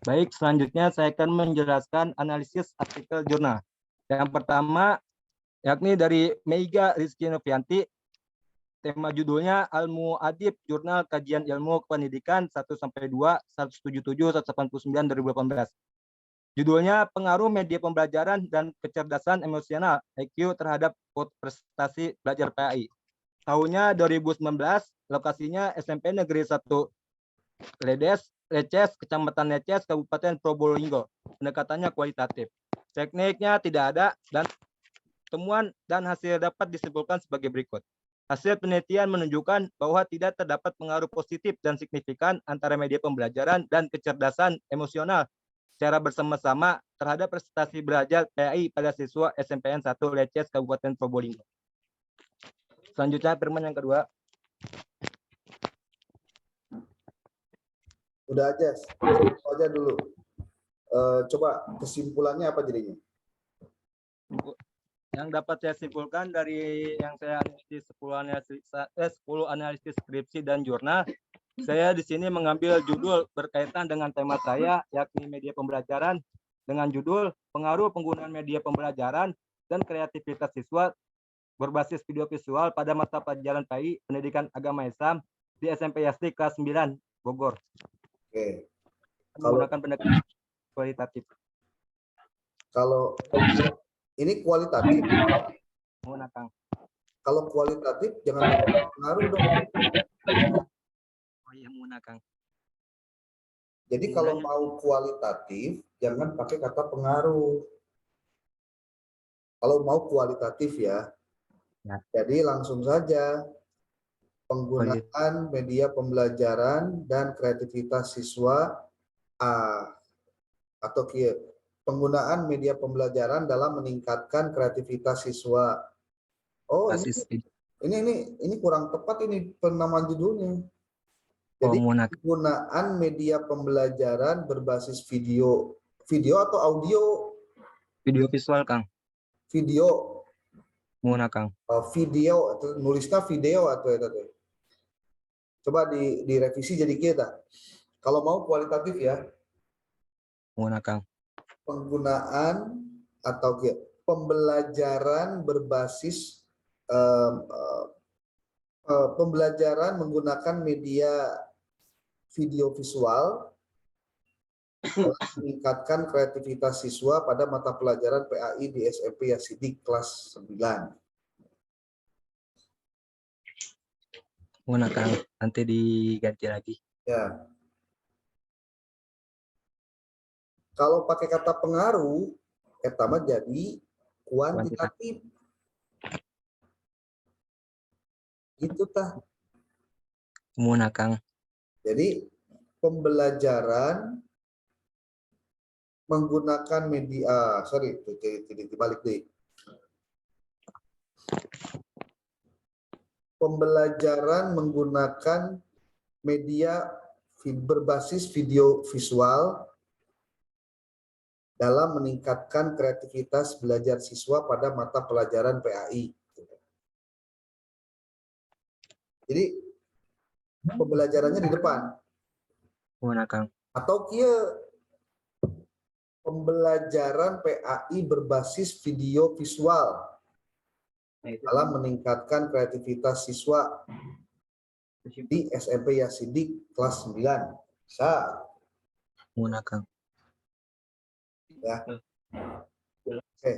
Baik, selanjutnya saya akan menjelaskan analisis artikel jurnal. Yang pertama, yakni dari Meiga Rizky Novianti. Tema judulnya Al-Muadib Jurnal Kajian Ilmu Pendidikan 1-2, 177, 189, 2018. Judulnya Pengaruh Media Pembelajaran dan Kecerdasan Emosional IQ terhadap prestasi belajar PAI. Tahunnya 2019, lokasinya SMP Negeri 1 Leces, Kecamatan Leces, Kabupaten Probolinggo. Pendekatannya kualitatif. Tekniknya tidak ada dan temuan dan hasil dapat disimpulkan sebagai berikut. Hasil penelitian menunjukkan bahwa tidak terdapat pengaruh positif dan signifikan antara media pembelajaran dan kecerdasan emosional secara bersama-sama terhadap prestasi belajar PAI pada siswa SMPN 1 Leces, Kabupaten Probolinggo. Selanjutnya, Firman yang kedua. Udah aja dulu. Coba kesimpulannya apa jadinya? Yang dapat saya simpulkan dari yang saya analisis 10 analisis skripsi dan jurnal, saya di sini mengambil judul berkaitan dengan tema saya, yakni media pembelajaran, dengan judul Pengaruh Penggunaan Media Pembelajaran dan Kreativitas Siswa berbasis video visual pada mata pelajaran PAI Pendidikan Agama Islam di SMP SD kelas 9 Bogor. Oke. Menggunakan pendekatan kualitatif. Kalau ini kualitatif. Menggunakan. Kalau kualitatif jangan pengaruh dong. Oh iya, menggunakan. Jadi kalau mau kualitatif jangan pakai kata pengaruh. Kalau mau kualitatif ya. Jadi langsung saja penggunaan media pembelajaran dan kreativitas siswa atau penggunaan media pembelajaran dalam meningkatkan kreativitas siswa. Oh, ini kurang tepat ini penamaan judulnya. Jadi penggunaan media pembelajaran berbasis video atau audio? Video visual, Kang. Video. Menggunakan. Video atau nulisnya video atau itu. Coba direvisi jadi kita. Kalau mau kualitatif ya. Menggunakan. Penggunaan atau pembelajaran berbasis pembelajaran menggunakan media video visual meningkatkan kreativitas siswa pada mata pelajaran PAI di SMP Yasidik kelas 9. Menggunakan, nanti diganti lagi. Ya. Kalau pakai kata pengaruh, pertama jadi kuantitatif. Gitu tah. Menggunakan. Jadi pembelajaran menggunakan media, dibalik deh. Pembelajaran menggunakan media berbasis video visual dalam meningkatkan kreativitas belajar siswa pada mata pelajaran PAI. Jadi pembelajarannya di depan. Menggunakan. Atau kia pembelajaran PAI berbasis video visual dalam meningkatkan kreativitas siswa di SMP Yasidik kelas 9. Bisa. Menggunakan. Ya. Oke,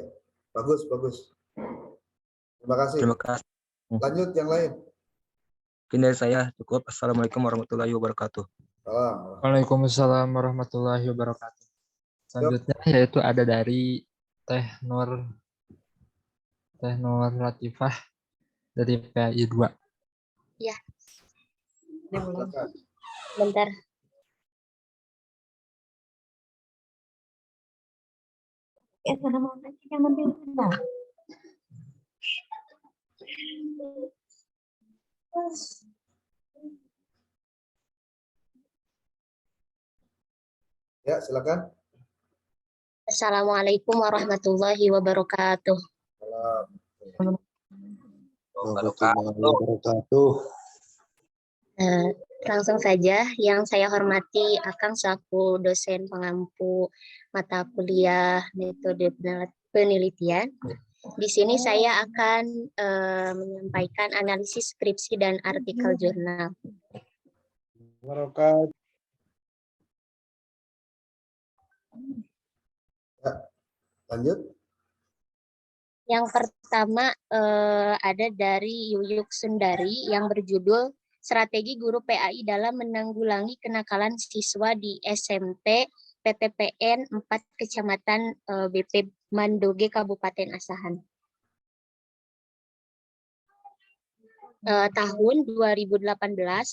bagus, bagus. Terima kasih. Terima kasih. Lanjut yang lain. Mungkin dari saya cukup. Assalamualaikum warahmatullahi wabarakatuh. Salam. Waalaikumsalam warahmatullahi wabarakatuh. Selanjutnya yaitu ada dari Teh Nur Latifah dari PAI 2. Ya. Silakan. Bentar. Ya, silakan. Assalamualaikum warahmatullahi wabarakatuh. Salam. Langsung saja, yang saya hormati Akang selaku dosen pengampu mata kuliah metode penelitian. Di sini saya akan menyampaikan analisis skripsi dan artikel jurnal. Ya, lanjut. Yang pertama ada dari Yuyuk Sundari yang berjudul Strategi Guru PAI dalam Menanggulangi Kenakalan Siswa di SMP PTPN 4 Kecamatan BP Mandoge Kabupaten Asahan. Tahun 2018,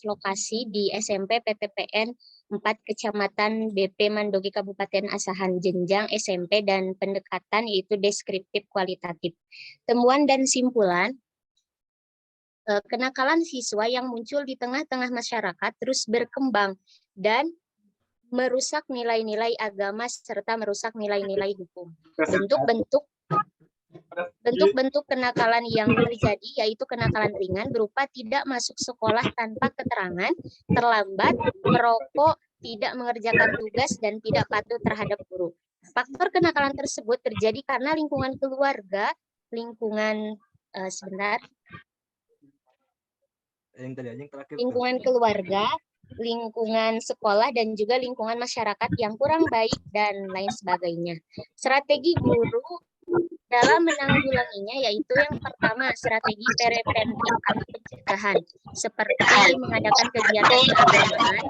lokasi di SMP PTPN 4 Kecamatan BP Mandoge Kabupaten Asahan, jenjang SMP dan pendekatan yaitu deskriptif kualitatif. Temuan dan simpulan, kenakalan siswa yang muncul di tengah-tengah masyarakat terus berkembang dan merusak nilai-nilai agama serta merusak nilai-nilai hukum. Bentuk-bentuk kenakalan yang terjadi yaitu kenakalan ringan berupa tidak masuk sekolah tanpa keterangan, terlambat, merokok, tidak mengerjakan tugas, dan tidak patuh terhadap guru. Faktor kenakalan tersebut terjadi karena lingkungan keluarga, lingkungan sekolah, dan juga lingkungan masyarakat yang kurang baik, dan lain sebagainya. Strategi guru dalam menanggulanginya yaitu yang pertama, strategi preventif atau pencegahan, seperti mengadakan kegiatan keagamaan,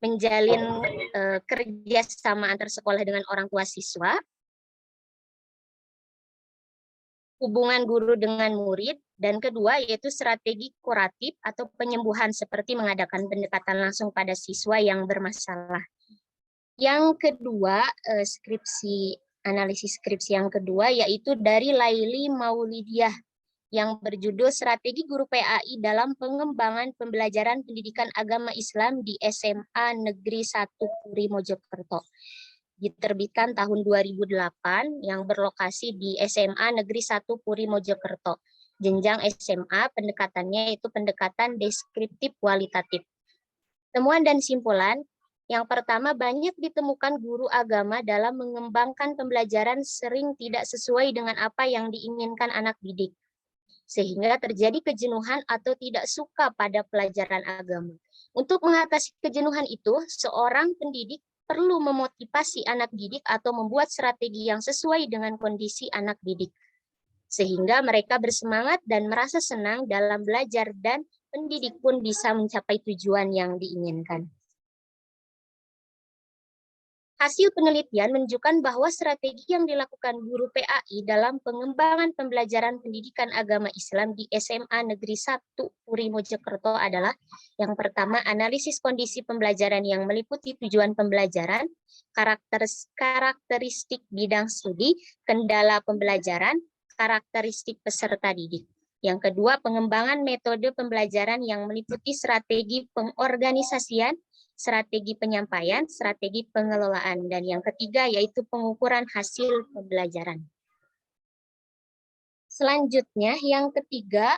menjalin kerjasama antar sekolah dengan orang tua siswa, hubungan guru dengan murid, dan kedua yaitu strategi kuratif atau penyembuhan seperti mengadakan pendekatan langsung pada siswa yang bermasalah. Yang kedua, analisis skripsi yang kedua yaitu dari Laili Maulidiah yang berjudul Strategi Guru PAI dalam Pengembangan Pembelajaran Pendidikan Agama Islam di SMA Negeri 1 Puri Mojokerto. Diterbitkan tahun 2008 yang berlokasi di SMA Negeri 1 Puri Mojokerto. Jenjang SMA, pendekatannya itu pendekatan deskriptif kualitatif. Temuan dan simpulan, yang pertama, banyak ditemukan guru agama dalam mengembangkan pembelajaran sering tidak sesuai dengan apa yang diinginkan anak didik, sehingga terjadi kejenuhan atau tidak suka pada pelajaran agama. Untuk mengatasi kejenuhan itu, seorang pendidik perlu memotivasi anak didik atau membuat strategi yang sesuai dengan kondisi anak didik, sehingga mereka bersemangat dan merasa senang dalam belajar dan pendidik pun bisa mencapai tujuan yang diinginkan. Hasil penelitian menunjukkan bahwa strategi yang dilakukan guru PAI dalam pengembangan pembelajaran pendidikan agama Islam di SMA Negeri 1 Puri Mojokerto adalah yang pertama, analisis kondisi pembelajaran yang meliputi tujuan pembelajaran, karakteristik bidang studi, kendala pembelajaran, karakteristik peserta didik. Yang kedua, pengembangan metode pembelajaran yang meliputi strategi pengorganisasian, strategi penyampaian, strategi pengelolaan. Dan yang ketiga yaitu pengukuran hasil pembelajaran. Selanjutnya yang ketiga,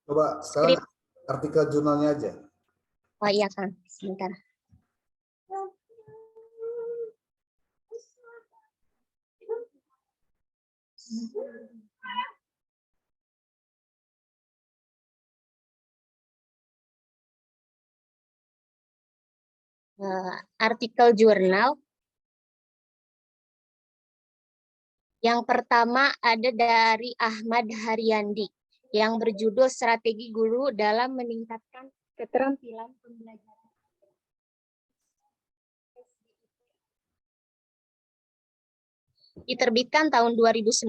Coba sekarang artikel jurnalnya aja. oh iya Kang, sebentar. Artikel jurnal. Yang pertama ada dari Ahmad Haryandi yang berjudul Strategi Guru dalam Meningkatkan Keterampilan Pembelajaran. Diterbitkan tahun 2019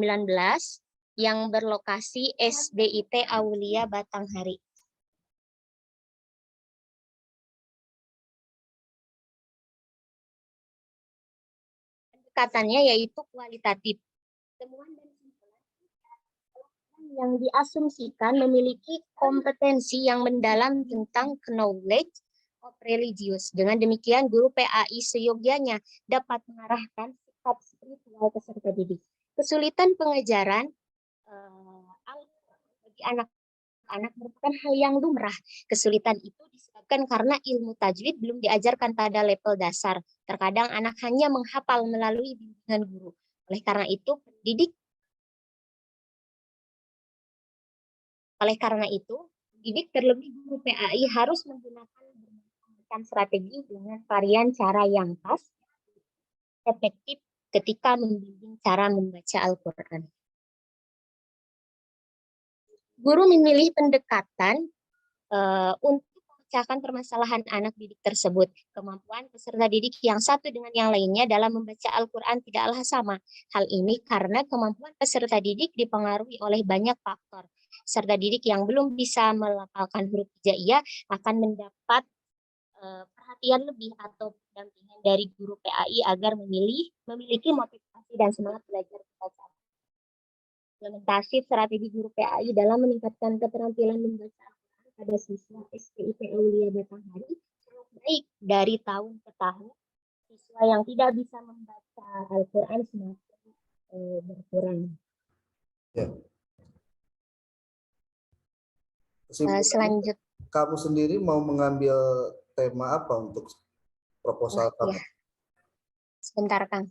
yang berlokasi SDIT Aulia Batanghari. Pendekatannya yaitu kualitatif. Temuan dan simpulan yang diasumsikan memiliki kompetensi yang mendalam tentang knowledge of religious. Dengan demikian, guru PAI seyogyanya dapat mengarahkan sikap spiritual peserta didik. Kesulitan pengajaran bagi anak-anak merupakan hal yang lumrah. Kesulitan itu disebabkan karena ilmu tajwid belum diajarkan pada level dasar. Terkadang anak hanya menghafal melalui bimbingan guru. Oleh karena itu, didik terlebih guru PAI harus menggunakan strategi dengan varian cara yang pas, efektif ketika membimbing cara membaca Al-Quran. Guru memilih pendekatan untuk memecahkan permasalahan anak didik tersebut. Kemampuan peserta didik yang satu dengan yang lainnya dalam membaca Al-Quran tidaklah sama. Hal ini karena kemampuan peserta didik dipengaruhi oleh banyak faktor. Peserta didik yang belum bisa melafalkan huruf hijaiyah akan mendapat perhatian lebih atau pendampingan dari guru PAI agar memiliki motivasi dan semangat belajar membaca. Implementasi strategi guru PAI dalam meningkatkan keterampilan membaca pada siswa SDIT Aulia Batanghari sangat baik dari tahun ke tahun. Siswa yang tidak bisa membaca Al-Quran semakin berkurang. Ya. Selanjutnya, kamu sendiri mau mengambil tema apa untuk proposal kamu? Ya. Sebentar, Kang.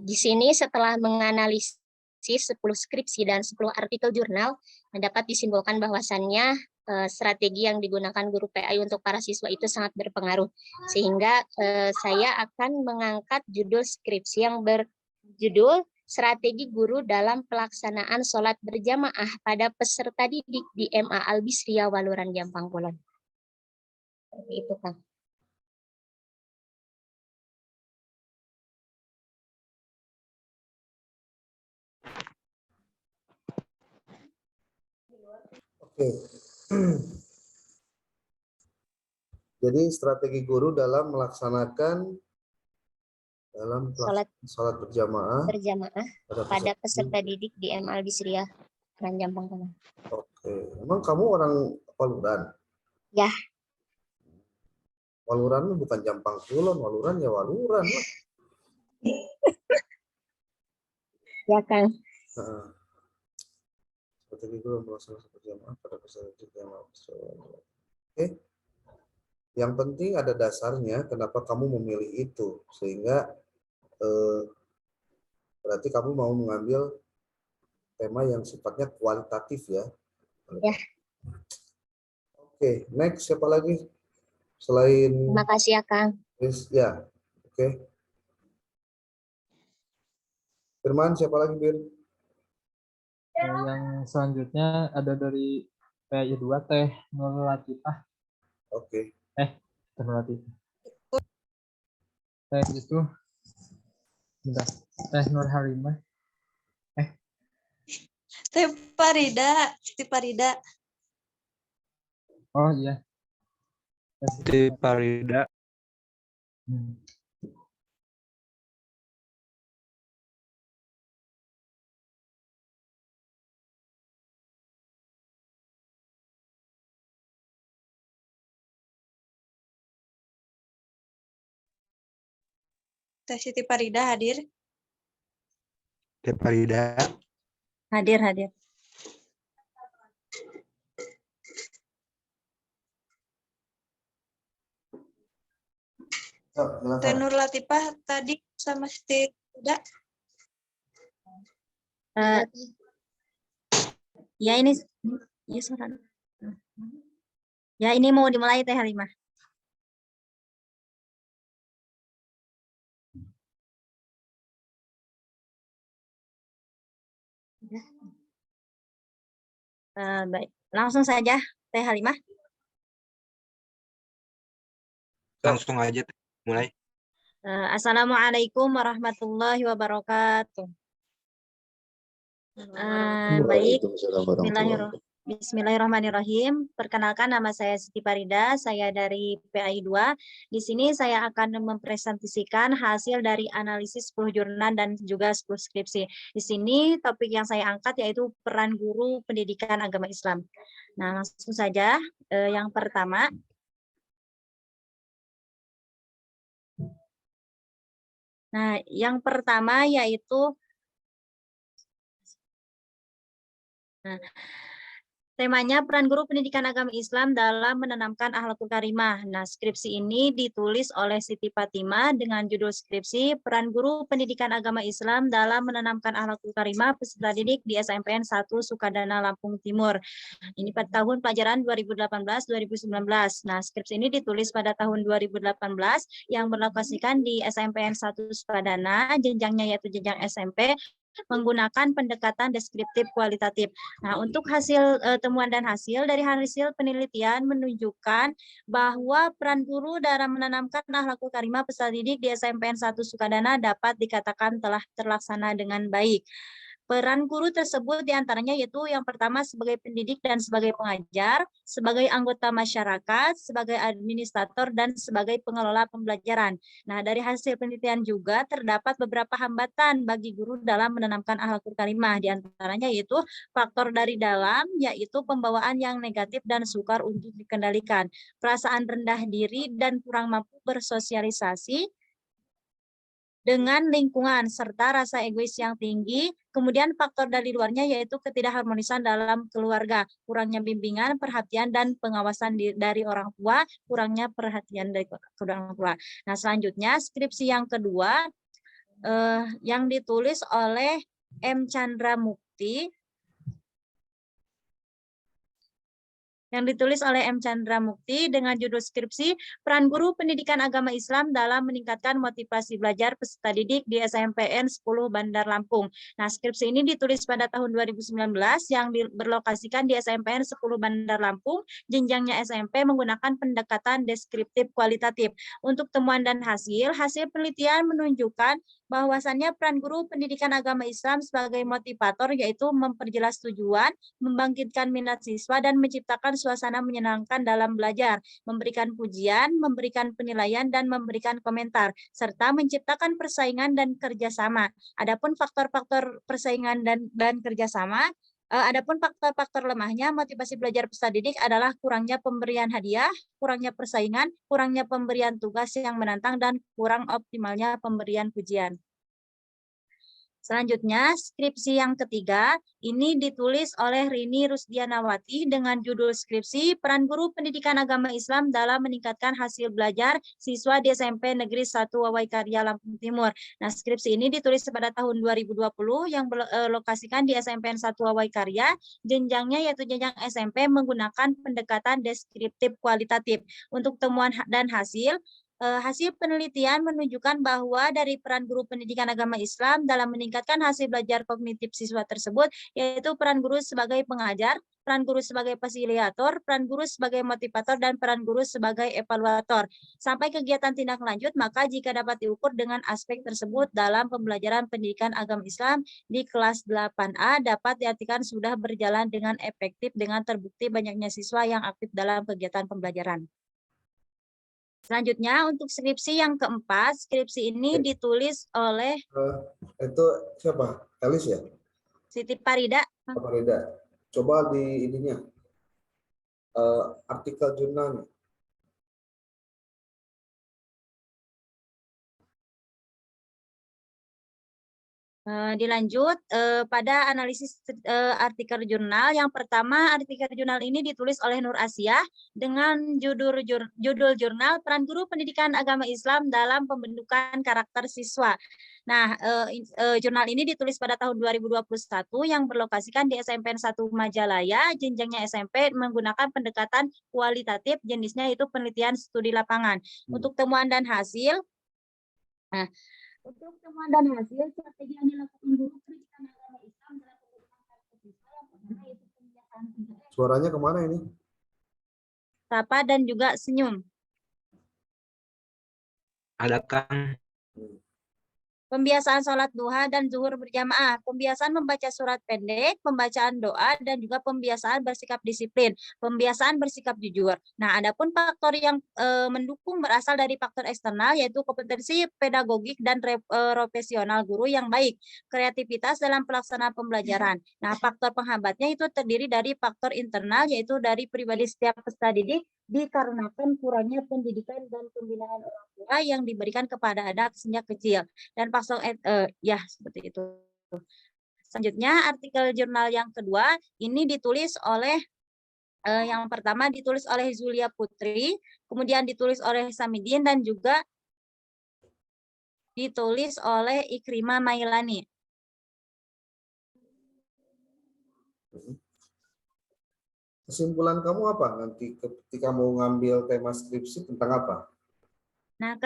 Di sini setelah menganalisis 10 skripsi dan 10 artikel jurnal, dapat disimpulkan bahwasannya strategi yang digunakan guru PAI untuk para siswa itu sangat berpengaruh. Sehingga saya akan mengangkat judul skripsi yang berjudul Strategi Guru dalam Pelaksanaan Sholat Berjamaah pada Peserta Didik di MA Al-Bisriyah Waluran Jampang Kulon. Seperti itu, Kang. Oke. Jadi strategi guru dalam melaksanakan sholat berjamaah pada peserta didik di MA Al-Bisriyah Waluran Jampang Kulon. Oke. Emang kamu orang Waluran? Ya. Waluran bukan Jampang Kulon, Waluran ya Waluran lah. Ya, Kang. Strategi guru melaksanakan berjamaah pada peserta didik yang Oke. Yang penting ada dasarnya kenapa kamu memilih itu, sehingga berarti kamu mau mengambil tema yang sifatnya kualitatif ya. Ya. Oke, next siapa lagi selain? Terima kasih ya, Kang. Ya, oke. Firman, siapa lagi, Bir? Yang selanjutnya ada dari PAI 2 Teh Nur Latifah. Oke. Teh Nur Latifah. Teh itu bentar. Teh Nur Halimah. Teh Farida. Oh iya. Teh Farida. Hmm. Teh Siti Parida hadir. Teh Farida. Hadir, hadir. So, silakan. Teh Nur Latifah tadi sama Siti Parida. Ya ini, ya, ya ini mau dimulai Teh Halimah. Baik, langsung saja Teh Halimah. Langsung aja mulai. Assalamualaikum warahmatullahi wabarakatuh. Baik, Bismillahirrahmanirrahim. Perkenalkan, nama saya Siti Parida, saya dari PAI 2. Di sini saya akan mempresentasikan hasil dari analisis 10 jurnal dan juga 10 skripsi. Di sini topik yang saya angkat yaitu peran guru pendidikan agama Islam. Nah, langsung saja yang pertama. Nah, yang pertama yaitu temanya peran guru pendidikan agama Islam dalam menanamkan akhlakul karimah. Nah, skripsi ini ditulis oleh Siti Fatimah dengan judul skripsi peran guru pendidikan agama Islam dalam menanamkan akhlakul karimah peserta didik di SMPN 1 Sukadana Lampung Timur. Ini pada tahun pelajaran 2018-2019. Nah, skripsi ini ditulis pada tahun 2018 yang berlokasikan di SMPN 1 Sukadana, jenjangnya yaitu jenjang SMP, menggunakan pendekatan deskriptif kualitatif. Nah, untuk hasil temuan dan hasil dari hasil penelitian menunjukkan bahwa peran guru dalam menanamkan akhlakul karimah peserta didik di SMPN 1 Sukadana dapat dikatakan telah terlaksana dengan baik. Peran guru tersebut diantaranya yaitu yang pertama sebagai pendidik dan sebagai pengajar, sebagai anggota masyarakat, sebagai administrator, dan sebagai pengelola pembelajaran. Nah, dari hasil penelitian juga terdapat beberapa hambatan bagi guru dalam menanamkan akhlakul karimah. Diantaranya yaitu faktor dari dalam, yaitu pembawaan yang negatif dan sukar untuk dikendalikan, perasaan rendah diri dan kurang mampu bersosialisasi dengan lingkungan, serta rasa egois yang tinggi. Kemudian faktor dari luarnya yaitu ketidakharmonisan dalam keluarga, kurangnya bimbingan, perhatian, dan pengawasan dari orang tua, kurangnya perhatian dari orang tua. Nah, selanjutnya skripsi yang kedua yang ditulis oleh M. Chandra Mukti. Dengan judul skripsi peran guru pendidikan agama Islam dalam meningkatkan motivasi belajar peserta didik di SMPN 10 Bandar Lampung. Nah, skripsi ini ditulis pada tahun 2019 yang berlokasikan di SMPN 10 Bandar Lampung, jenjangnya SMP menggunakan pendekatan deskriptif kualitatif. Untuk temuan dan hasil penelitian menunjukkan bahwasannya peran guru pendidikan agama Islam sebagai motivator yaitu memperjelas tujuan, membangkitkan minat siswa, dan menciptakan suasana menyenangkan dalam belajar, memberikan pujian, memberikan penilaian, dan memberikan komentar, serta menciptakan persaingan dan kerjasama. Adapun faktor-faktor persaingan dan kerjasama, adapun faktor-faktor lemahnya motivasi belajar peserta didik adalah kurangnya pemberian hadiah, kurangnya persaingan, kurangnya pemberian tugas yang menantang, dan kurang optimalnya pemberian pujian. Selanjutnya, skripsi yang ketiga, ini ditulis oleh Rini Rusdianawati dengan judul skripsi peran guru pendidikan agama Islam dalam meningkatkan hasil belajar siswa di SMP Negeri 1 Wawaikarya Lampung Timur. Nah, skripsi ini ditulis pada tahun 2020 yang berlokasikan di SMPN 1 Wawaikarya, jenjangnya yaitu jenjang SMP menggunakan pendekatan deskriptif kualitatif. Untuk temuan dan hasil penelitian menunjukkan bahwa dari peran guru pendidikan agama Islam dalam meningkatkan hasil belajar kognitif siswa tersebut, yaitu peran guru sebagai pengajar, peran guru sebagai fasilitator, peran guru sebagai motivator, dan peran guru sebagai evaluator. Sampai kegiatan tindak lanjut, maka jika dapat diukur dengan aspek tersebut dalam pembelajaran pendidikan agama Islam di kelas 8A dapat diartikan sudah berjalan dengan efektif dengan terbukti banyaknya siswa yang aktif dalam kegiatan pembelajaran. Selanjutnya untuk skripsi yang keempat, skripsi ini ditulis oleh Itu siapa? Elis ya? Siti Parida. Apa Rida? Coba di ininya artikel jurnalnya. Dilanjut pada analisis artikel jurnal. Yang pertama, artikel jurnal ini ditulis oleh Nur Asia dengan judul jurnal Peran Guru Pendidikan Agama Islam dalam Pembentukan Karakter Siswa. Nah, jurnal ini ditulis pada tahun 2021 yang berlokasikan di SMPN 1 Majalaya, jenjangnya SMP menggunakan pendekatan kualitatif, jenisnya itu penelitian studi lapangan. Untuk temuan dan hasil, untuk temuan dan hasil, strategi yang dilakukan guru pendidikan agama Islam dalam pembentukan karakter siswa yang pertama yaitu pembiasaan 3M. Suaranya kemana ini? Sapa dan juga senyum. Ada Kang. Pembiasaan sholat duha dan zuhur berjamaah, pembiasaan membaca surat pendek, pembacaan doa, dan juga pembiasaan bersikap disiplin, pembiasaan bersikap jujur. Nah, adapun faktor yang mendukung berasal dari faktor eksternal, yaitu kompetensi pedagogik dan profesional guru yang baik, kreativitas dalam pelaksanaan pembelajaran. Nah, faktor penghambatnya itu terdiri dari faktor internal, yaitu dari pribadi setiap peserta didik, dikarenakan kurangnya pendidikan dan pembinaan orang tua yang diberikan kepada anak sejak kecil. Dan faktor ya seperti itu. Selanjutnya artikel jurnal yang kedua ini ditulis oleh yang pertama ditulis oleh Zulia Putri, kemudian ditulis oleh Samidin dan juga ditulis oleh Ikrimah Mailani. Kesimpulan kamu apa nanti ketika mau ngambil tema skripsi tentang apa? Nah,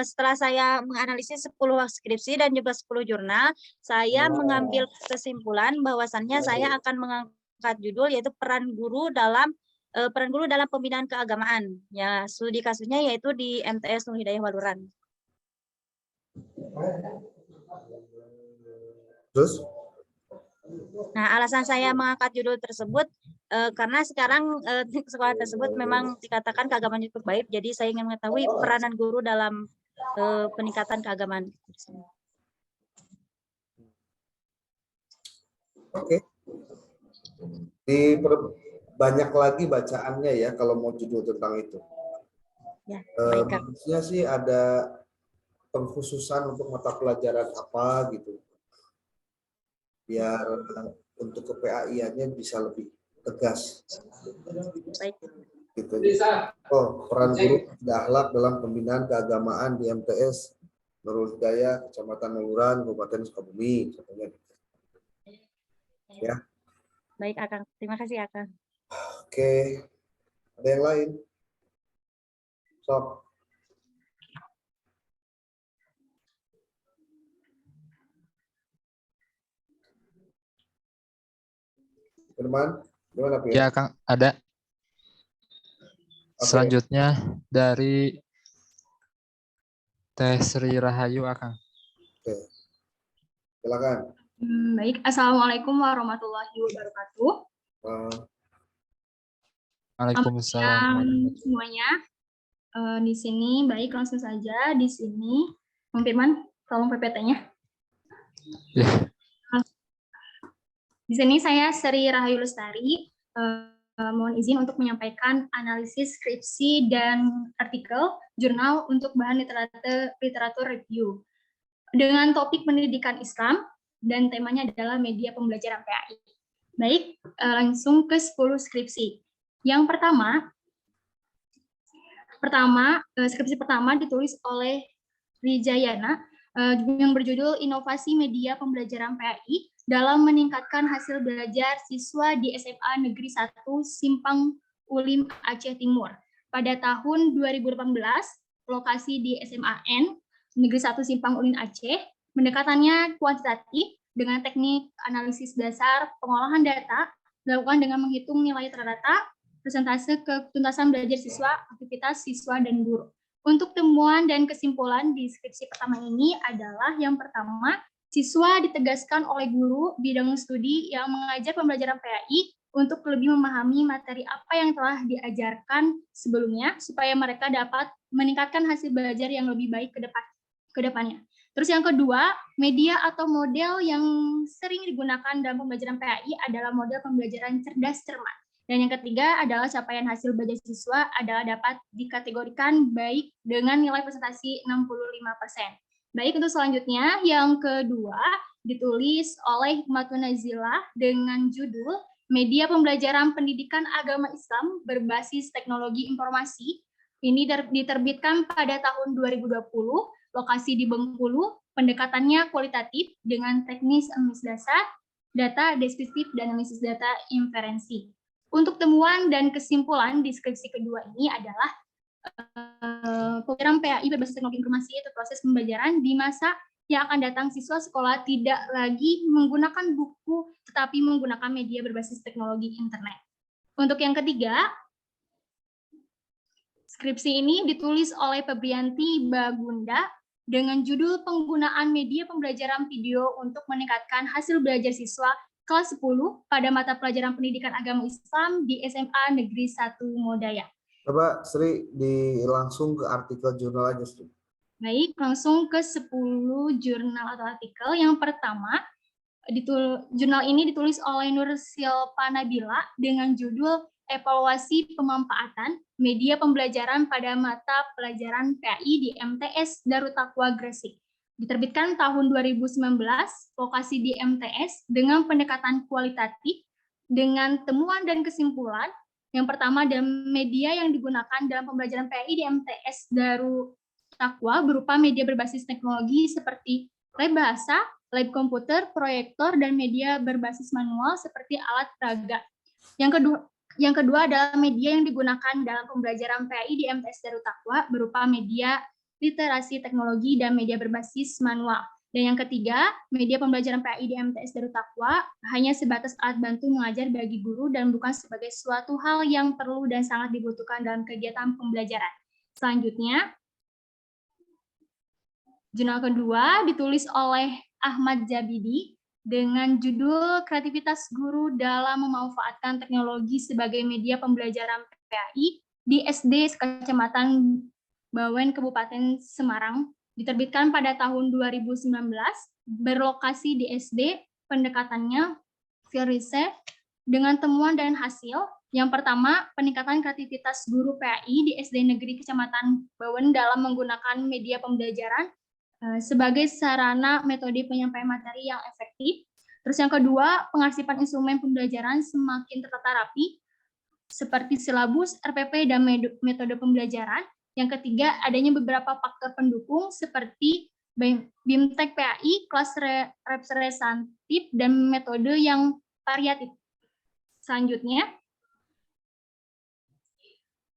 setelah saya menganalisis 10 skripsi dan juga 10 jurnal, saya mengambil kesimpulan bahwasannya saya akan mengangkat judul yaitu peran guru dalam pembinaan keagamaan. Ya, studi kasusnya yaitu di MTS Nur Hidayah Waluran. Terus? Nah, alasan saya mengangkat judul tersebut karena sekarang sekolah tersebut memang dikatakan keagamaan cukup baik, jadi saya ingin mengetahui peranan guru dalam peningkatan keagamaan. Oke. Banyak lagi bacaannya ya kalau mau judul tentang itu. Ya, bagusnya sih ada pengkhususan untuk mata pelajaran apa gitu. Biar untuk ke PAI-nya bisa lebih tegas. Baik. Gitu. Oh, peran guru akhlak dalam pembinaan keagamaan di MTS Nurul Hidayah, Kecamatan Waluran, Kabupaten Sukabumi, contohnya. Ya. Baik, Akang. Terima kasih, Akang. Oke. Ada yang lain? Sok. Firman, gimana Pir? Ya, Kang, ada. Oke. Selanjutnya dari Teh Sri Rahayu, Akang. Oke. Silakan. Baik, Assalamualaikum warahmatullahi wabarakatuh. Waalaikumsalam. Semuanya di sini baik, langsung saja di sini. Bang Firman, tolong PPT-nya. Ya. Di sini saya Sri Rahayu Lestari, mohon izin untuk menyampaikan analisis skripsi dan artikel jurnal untuk bahan literatur review dengan topik pendidikan Islam dan temanya adalah media pembelajaran PAI. Baik, langsung ke 10 skripsi. Yang skripsi pertama ditulis oleh Rijayana yang berjudul Inovasi Media Pembelajaran PAI dalam meningkatkan hasil belajar siswa di SMA Negeri 1 Simpang Ulim Aceh Timur. Pada tahun 2018, lokasi di SMAN Negeri 1 Simpang Ulim Aceh, pendekatannya kuantitatif dengan teknik analisis dasar pengolahan data dilakukan dengan menghitung nilai terdata, persentase ketuntasan belajar siswa, aktivitas siswa dan guru. Untuk temuan dan kesimpulan di skripsi pertama ini adalah yang pertama, siswa ditegaskan oleh guru bidang studi yang mengajar pembelajaran PAI untuk lebih memahami materi apa yang telah diajarkan sebelumnya supaya mereka dapat meningkatkan hasil belajar yang lebih baik ke depannya. Terus yang kedua, media atau model yang sering digunakan dalam pembelajaran PAI adalah model pembelajaran cerdas cermat. Dan yang ketiga adalah capaian hasil belajar siswa adalah dapat dikategorikan baik dengan nilai presentasi 65%. Baik, untuk selanjutnya yang kedua ditulis oleh Hikmatun Nazila dengan judul Media Pembelajaran Pendidikan Agama Islam Berbasis Teknologi Informasi. Ini diterbitkan pada tahun 2020, lokasi di Bengkulu, pendekatannya kualitatif dengan teknis analisis dasar, data deskriptif, dan analisis data inferensi. Untuk temuan dan kesimpulan di skripsi kedua ini adalah program PAI berbasis teknologi informasi itu proses pembelajaran di masa yang akan datang siswa sekolah tidak lagi menggunakan buku tetapi menggunakan media berbasis teknologi internet. Untuk yang ketiga, skripsi ini ditulis oleh Febrianti Bagunda dengan judul Penggunaan Media Pembelajaran Video untuk Meningkatkan Hasil Belajar Siswa kelas 10 pada mata pelajaran Pendidikan Agama Islam di SMA Negeri 1 Modaya. Coba Sri langsung ke artikel jurnal aja, Sri. Baik, langsung ke 10 jurnal atau artikel. Yang pertama, jurnal ini ditulis oleh Nur Silpa Nabila dengan judul Evaluasi Pemanfaatan Media Pembelajaran pada Mata Pelajaran PAI di MTS Darut Taqwa Gresik. Diterbitkan tahun 2019, lokasi di MTS dengan pendekatan kualitatif dengan temuan dan kesimpulan. Yang pertama, dalam media yang digunakan dalam pembelajaran PAI di MTS Darut Taqwa berupa media berbasis teknologi seperti lab bahasa, lab komputer, proyektor, dan media berbasis manual seperti alat peraga. Yang kedua adalah media yang digunakan dalam pembelajaran PAI di MTS Darut Taqwa berupa media literasi teknologi dan media berbasis manual. Dan yang ketiga, media pembelajaran PAI di MTS Darut Taqwa hanya sebatas alat bantu mengajar bagi guru dan bukan sebagai suatu hal yang perlu dan sangat dibutuhkan dalam kegiatan pembelajaran. Selanjutnya, jurnal kedua ditulis oleh Ahmad Jabidi dengan judul Kreativitas Guru dalam Memanfaatkan Teknologi sebagai Media Pembelajaran PAI di SD Kecamatan Bawen, Kabupaten Semarang, diterbitkan pada tahun 2019, berlokasi di SD, pendekatannya field research dengan temuan dan hasil. Yang pertama, peningkatan kreativitas guru PAI di SD Negeri Kecamatan Bawen dalam menggunakan media pembelajaran sebagai sarana metode penyampaian materi yang efektif. Terus yang kedua, pengarsipan instrumen pembelajaran semakin tertata rapi, seperti silabus, RPP, dan metode pembelajaran. Yang ketiga, adanya beberapa faktor pendukung seperti BIMTEK PAI, kelas representatif, dan metode yang variatif. Selanjutnya,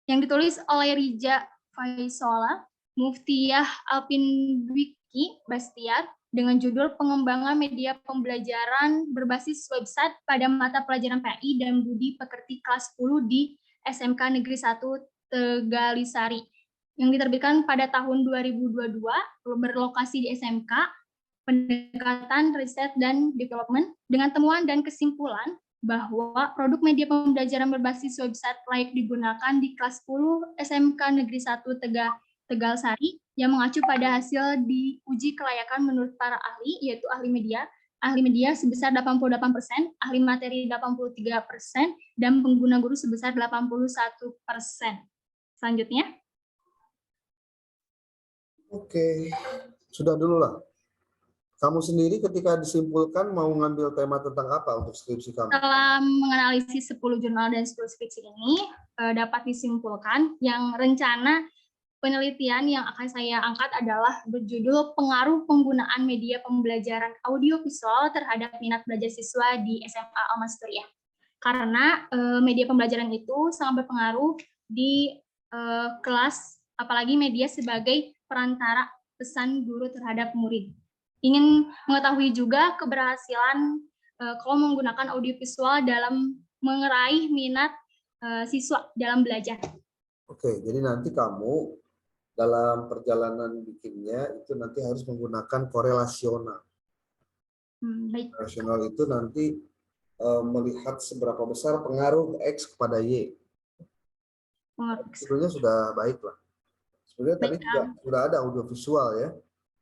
yang ditulis oleh Rija Faisola, Muftiyah Alpindwiki Bastiar, dengan judul Pengembangan Media Pembelajaran Berbasis Website pada Mata Pelajaran PAI dan Budi Pekerti kelas 10 di SMK Negeri 1 Tegalisari, yang diterbitkan pada tahun 2022, berlokasi di SMK, pendekatan riset dan development, dengan temuan dan kesimpulan bahwa produk media pembelajaran berbasis website layak digunakan di kelas 10 SMK Negeri 1 Tegalsari, yang mengacu pada hasil diuji kelayakan menurut para ahli, yaitu ahli media sebesar 88%, ahli materi 83%, dan pengguna guru sebesar 81%. Selanjutnya. Oke, sudah dulu lah. Kamu sendiri ketika disimpulkan mau ngambil tema tentang apa untuk skripsi kamu? Setelah menganalisis 10 jurnal dan 10 skripsi ini, dapat disimpulkan yang rencana penelitian yang akan saya angkat adalah berjudul Pengaruh Penggunaan Media Pembelajaran Audiovisual terhadap minat belajar siswa di SMA Al-Masturiyah. Karena media pembelajaran itu sangat berpengaruh di kelas, apalagi media sebagai perantara pesan guru terhadap murid. Ingin mengetahui juga keberhasilan kalau menggunakan audiovisual dalam meraih minat siswa dalam belajar. Oke, jadi nanti kamu dalam perjalanan bikinnya itu nanti harus menggunakan korelasional. Baik. Korelasional itu nanti melihat seberapa besar pengaruh X kepada Y. Sebenarnya sudah baik lah. Sebenarnya tadi juga sudah ada audiovisual ya.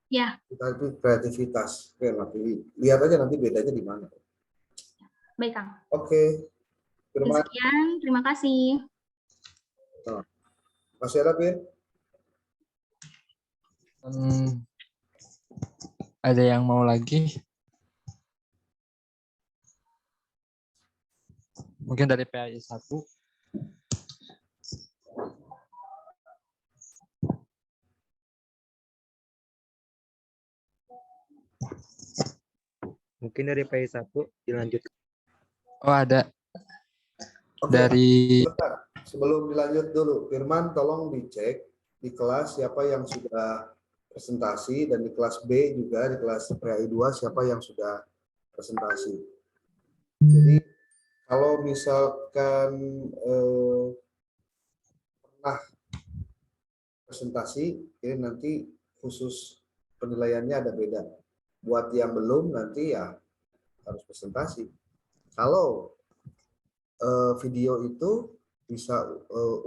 Ya. Tapi kreativitas. Oke, nanti lihat aja nanti bedanya di mana. Baik, Kang. Oke. Sekian, terima kasih. Masih ada, Pin? Ada yang mau lagi? Mungkin dari PAI 1. Mungkin dari PAI 1 dilanjut. Oh, ada. Oke, Dari bentar. Sebelum dilanjut dulu, Firman tolong dicek di kelas siapa yang sudah presentasi dan di kelas B juga di kelas PAI 2 siapa yang sudah presentasi. Jadi kalau misalkan pernah presentasi, ini nanti khusus penilaiannya ada beda. Buat yang belum nanti ya harus presentasi. Kalau video itu bisa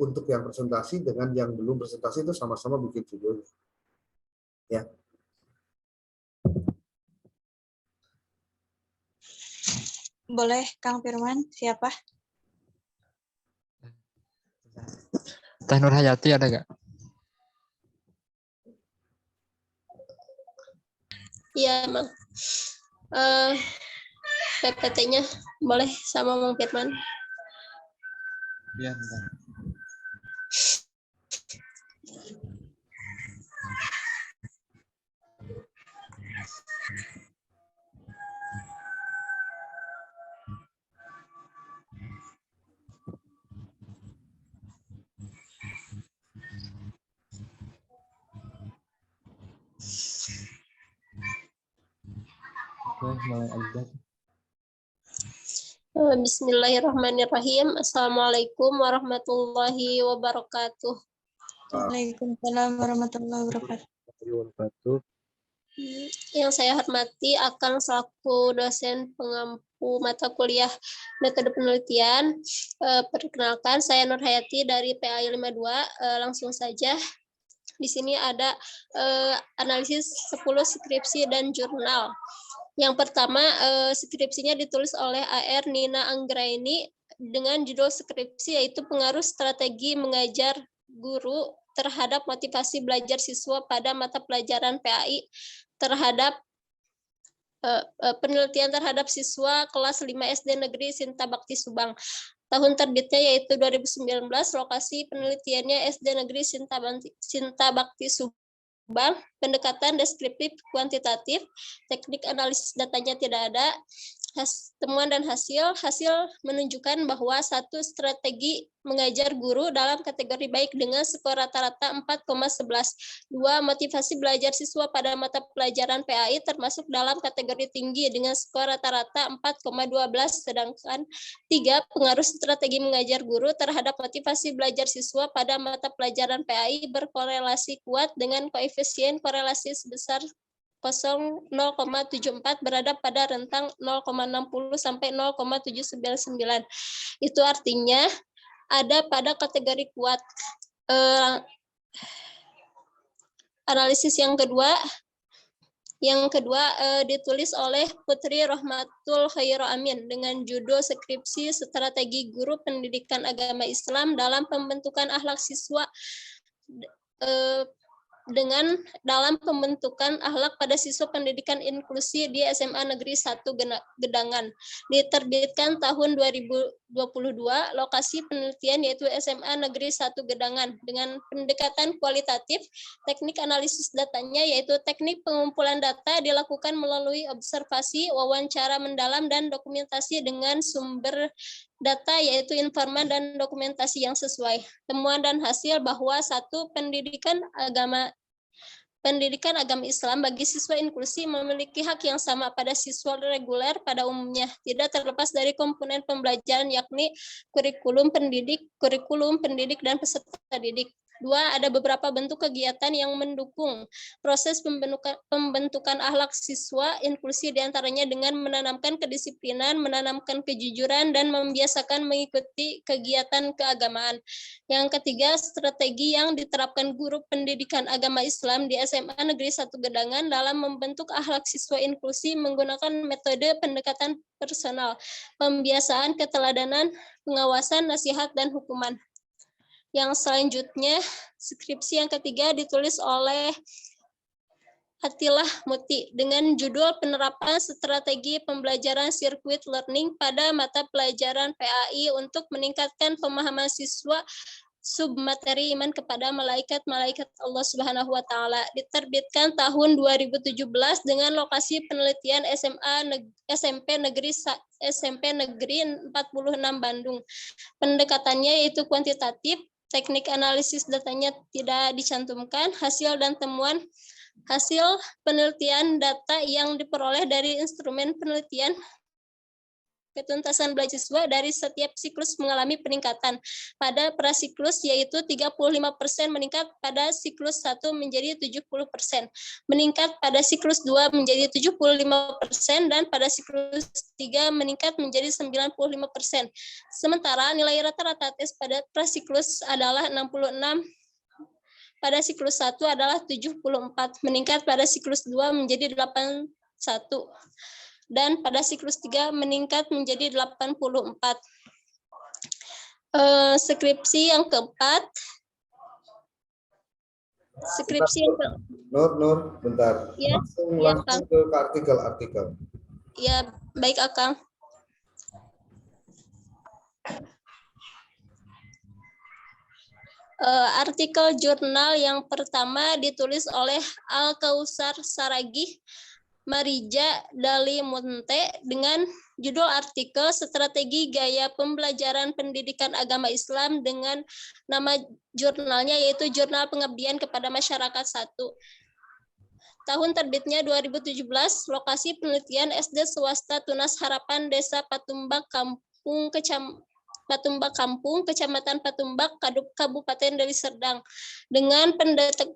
untuk yang presentasi dengan yang belum presentasi itu sama-sama bikin videonya. Ya. Boleh, Kang Firman. Siapa? Teh Nur Hayati ada nggak? Iya, Mang. PPT-nya boleh sama Mang Firman. Iya, bentar. Bismillahirrahmanirrahim. Assalamualaikum warahmatullahi wabarakatuh. Waalaikumsalam warahmatullahi wabarakatuh. Yang saya hormati Akang selaku dosen pengampu mata kuliah metode penelitian. Perkenalkan, saya Nur Hayati dari PAI 52. Langsung saja. Di sini ada analisis 10 skripsi dan jurnal. Yang pertama, skripsinya ditulis oleh AR Nina Anggraini dengan judul skripsi yaitu pengaruh strategi mengajar guru terhadap motivasi belajar siswa pada mata pelajaran PAI terhadap penelitian terhadap siswa kelas 5 SD Negeri Sinta Bakti Subang. Tahun terbitnya yaitu 2019, lokasi penelitiannya SD Negeri Sinta Bakti Subang. Pendekatan deskriptif kuantitatif, teknik analisis datanya tidak ada. Temuan dan hasil menunjukkan bahwa satu strategi mengajar guru dalam kategori baik dengan skor rata-rata 4,11. 2. Motivasi belajar siswa pada mata pelajaran PAI termasuk dalam kategori tinggi dengan skor rata-rata 4,12. Sedangkan 3. Pengaruh strategi mengajar guru terhadap motivasi belajar siswa pada mata pelajaran PAI berkorelasi kuat dengan koefisien korelasi sebesar 0,74 berada pada rentang 0,60 sampai 0,799. Itu artinya ada pada kategori kuat. Analisis yang kedua ditulis oleh Putri Rohmatul Khairu Amin dengan judul skripsi strategi guru pendidikan agama Islam dalam pembentukan akhlak siswa dalam pembentukan akhlak pada siswa pendidikan inklusi di SMA Negeri 1 Gedangan. Diterbitkan tahun 2022, lokasi penelitian yaitu SMA Negeri 1 Gedangan dengan pendekatan kualitatif. Teknik analisis datanya yaitu teknik pengumpulan data dilakukan melalui observasi, wawancara mendalam, dan dokumentasi dengan sumber data yaitu informan dan dokumentasi yang sesuai. Temuan dan hasil bahwa satu pendidikan agama Islam bagi siswa inklusi memiliki hak yang sama pada siswa reguler pada umumnya, tidak terlepas dari komponen pembelajaran yakni kurikulum pendidik, dan peserta didik. Dua, ada beberapa bentuk kegiatan yang mendukung proses pembentukan akhlak siswa, inklusi diantaranya dengan menanamkan kedisiplinan, menanamkan kejujuran, dan membiasakan mengikuti kegiatan keagamaan. Yang ketiga, strategi yang diterapkan guru pendidikan agama Islam di SMA Negeri 1 Gedangan dalam membentuk akhlak siswa inklusi menggunakan metode pendekatan personal, pembiasaan keteladanan, pengawasan, nasihat, dan hukuman. Yang selanjutnya, skripsi yang ketiga ditulis oleh Atilah Muti dengan judul Penerapan Strategi Pembelajaran Circuit Learning pada mata pelajaran PAI untuk meningkatkan pemahaman siswa submateri iman kepada malaikat-malaikat Allah Subhanahu wa taala. Diterbitkan tahun 2017 dengan lokasi penelitian SMP Negeri 46 Bandung. Pendekatannya yaitu kuantitatif. Teknik analisis datanya tidak dicantumkan. Hasil penelitian data yang diperoleh dari instrumen penelitian ketuntasan belajar siswa dari setiap siklus mengalami peningkatan. Pada prasiklus yaitu 35% meningkat pada siklus 1 menjadi 70%. Meningkat pada siklus 2 menjadi 75% dan pada siklus 3 meningkat menjadi 95%. Sementara nilai rata-rata tes pada prasiklus adalah 66, pada siklus 1 adalah 74, meningkat pada siklus 2 menjadi 81. Dan pada siklus 3 meningkat menjadi 84. Skripsi yang keempat. Nur, bentar. Ya, langsung ke artikel. Ya, baik Akang. Artikel jurnal yang pertama ditulis oleh Al-Kausar Saragih Marija Dalimunte dengan judul artikel Strategi Gaya Pembelajaran Pendidikan Agama Islam dengan nama jurnalnya yaitu Jurnal Pengabdian kepada Masyarakat 1. Tahun terbitnya 2017, lokasi penelitian SD swasta Tunas Harapan Desa Patumbak Kampung, Kecamatan Patumbak, Kabupaten Deli Serdang. Dengan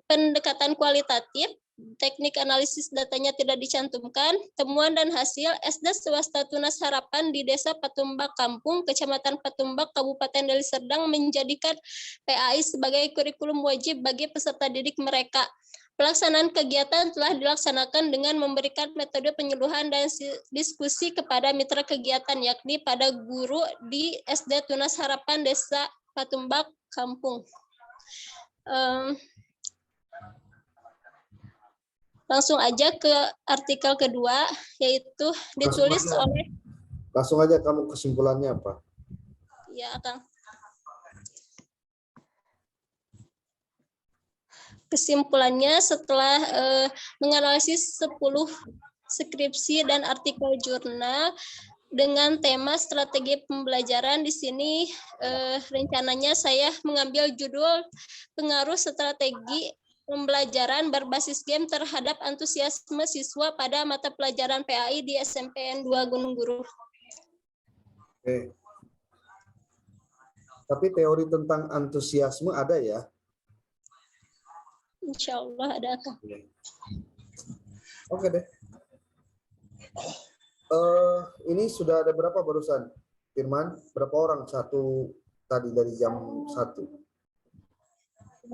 pendekatan kualitatif, teknik analisis datanya tidak dicantumkan. Temuan dan hasil SD swasta Tunas Harapan di Desa Patumbak Kampung, Kecamatan Patumbak, Kabupaten Deli Serdang menjadikan PAI sebagai kurikulum wajib bagi peserta didik mereka. Pelaksanaan kegiatan telah dilaksanakan dengan memberikan metode penyuluhan dan diskusi kepada mitra kegiatan, yakni pada guru di SD Tunas Harapan Desa Patumbak Kampung. Langsung aja ke artikel kedua, yaitu ditulis oleh... Langsung aja kamu kesimpulannya apa? Ya, Kang. Kesimpulannya setelah menganalisis 10 skripsi dan artikel jurnal dengan tema strategi pembelajaran, di sini rencananya saya mengambil judul pengaruh strategi pembelajaran berbasis game terhadap antusiasme siswa pada mata pelajaran PAI di SMPN 2 Gunung Guru. Oke. Tapi teori tentang antusiasme ada ya? Insya Allah ada, Kang. Oke deh. Ini sudah ada berapa barusan? Firman, berapa orang satu tadi dari jam 1?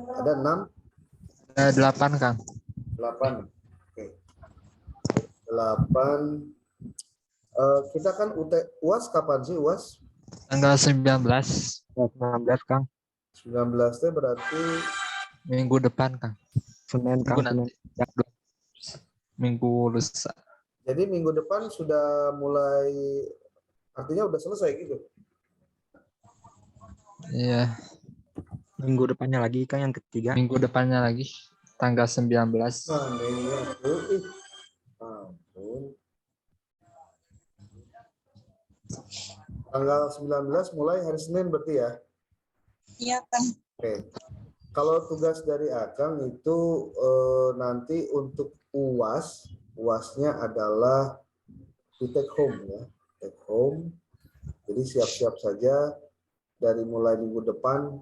Ada 6? Ada 8, Kang. 8. Oke. 8. Kita kan UAS kapan sih UAS? Tanggal 19. 19, Kang. 19 itu berarti Minggu depan, Kang. Senin, Kang. Minggu lusa. Jadi minggu depan sudah mulai, artinya udah selesai gitu? Iya. Minggu depannya lagi, Kang, yang ketiga. Minggu depannya lagi, tanggal 19. Ampun. Tanggal 19 mulai hari Senin berarti ya? Iya, Kang. Oke. Kalau tugas dari Akang itu nanti untuk UAS-nya adalah di take home ya, take home. Jadi siap-siap saja dari mulai minggu depan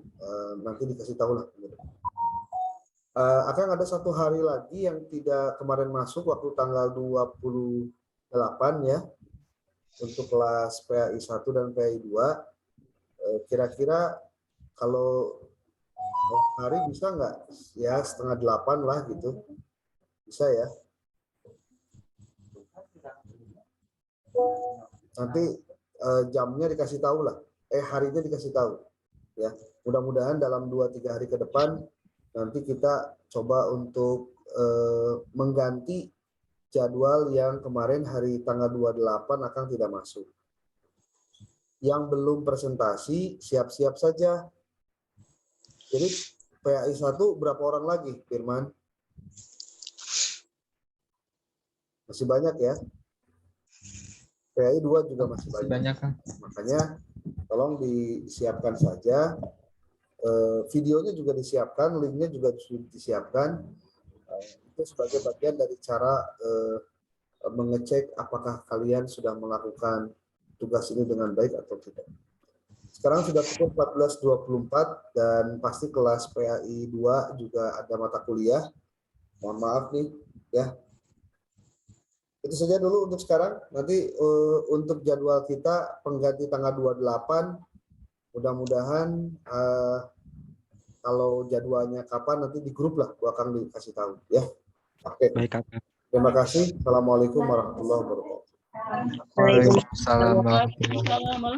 nanti dikasih tahu lah. Akan ada satu hari lagi yang tidak kemarin masuk waktu tanggal 28 ya, untuk kelas PAI 1 dan PAI 2. Kira-kira kalau hari bisa nggak? Ya 7:30 lah gitu. Bisa ya. Nanti jamnya dikasih tahu lah. Harinya dikasih tahu. Ya, mudah-mudahan dalam 2-3 hari ke depan nanti kita coba untuk mengganti jadwal yang kemarin hari tanggal 28 akan tidak masuk. Yang belum presentasi, siap-siap saja. Jadi PAI 1 berapa orang lagi, Firman? Masih banyak ya? PAI 2 juga masih banyak. Makanya tolong disiapkan saja. Videonya juga disiapkan, linknya juga disiapkan. Itu sebagai bagian dari cara mengecek apakah kalian sudah melakukan tugas ini dengan baik atau tidak. Sekarang sudah pukul 14.24 dan pasti kelas PAI 2 juga ada mata kuliah. Mohon maaf nih ya. Itu saja dulu untuk sekarang. Nanti untuk jadwal kita pengganti tanggal 28, mudah-mudahan kalau jadwalnya kapan nanti di grup lah, gua akan dikasih tahu ya. Oke. Baik, Kakak. Terima kasih. Assalamualaikum warahmatullahi wabarakatuh. Waalaikumsalam warahmatullahi wabarakatuh.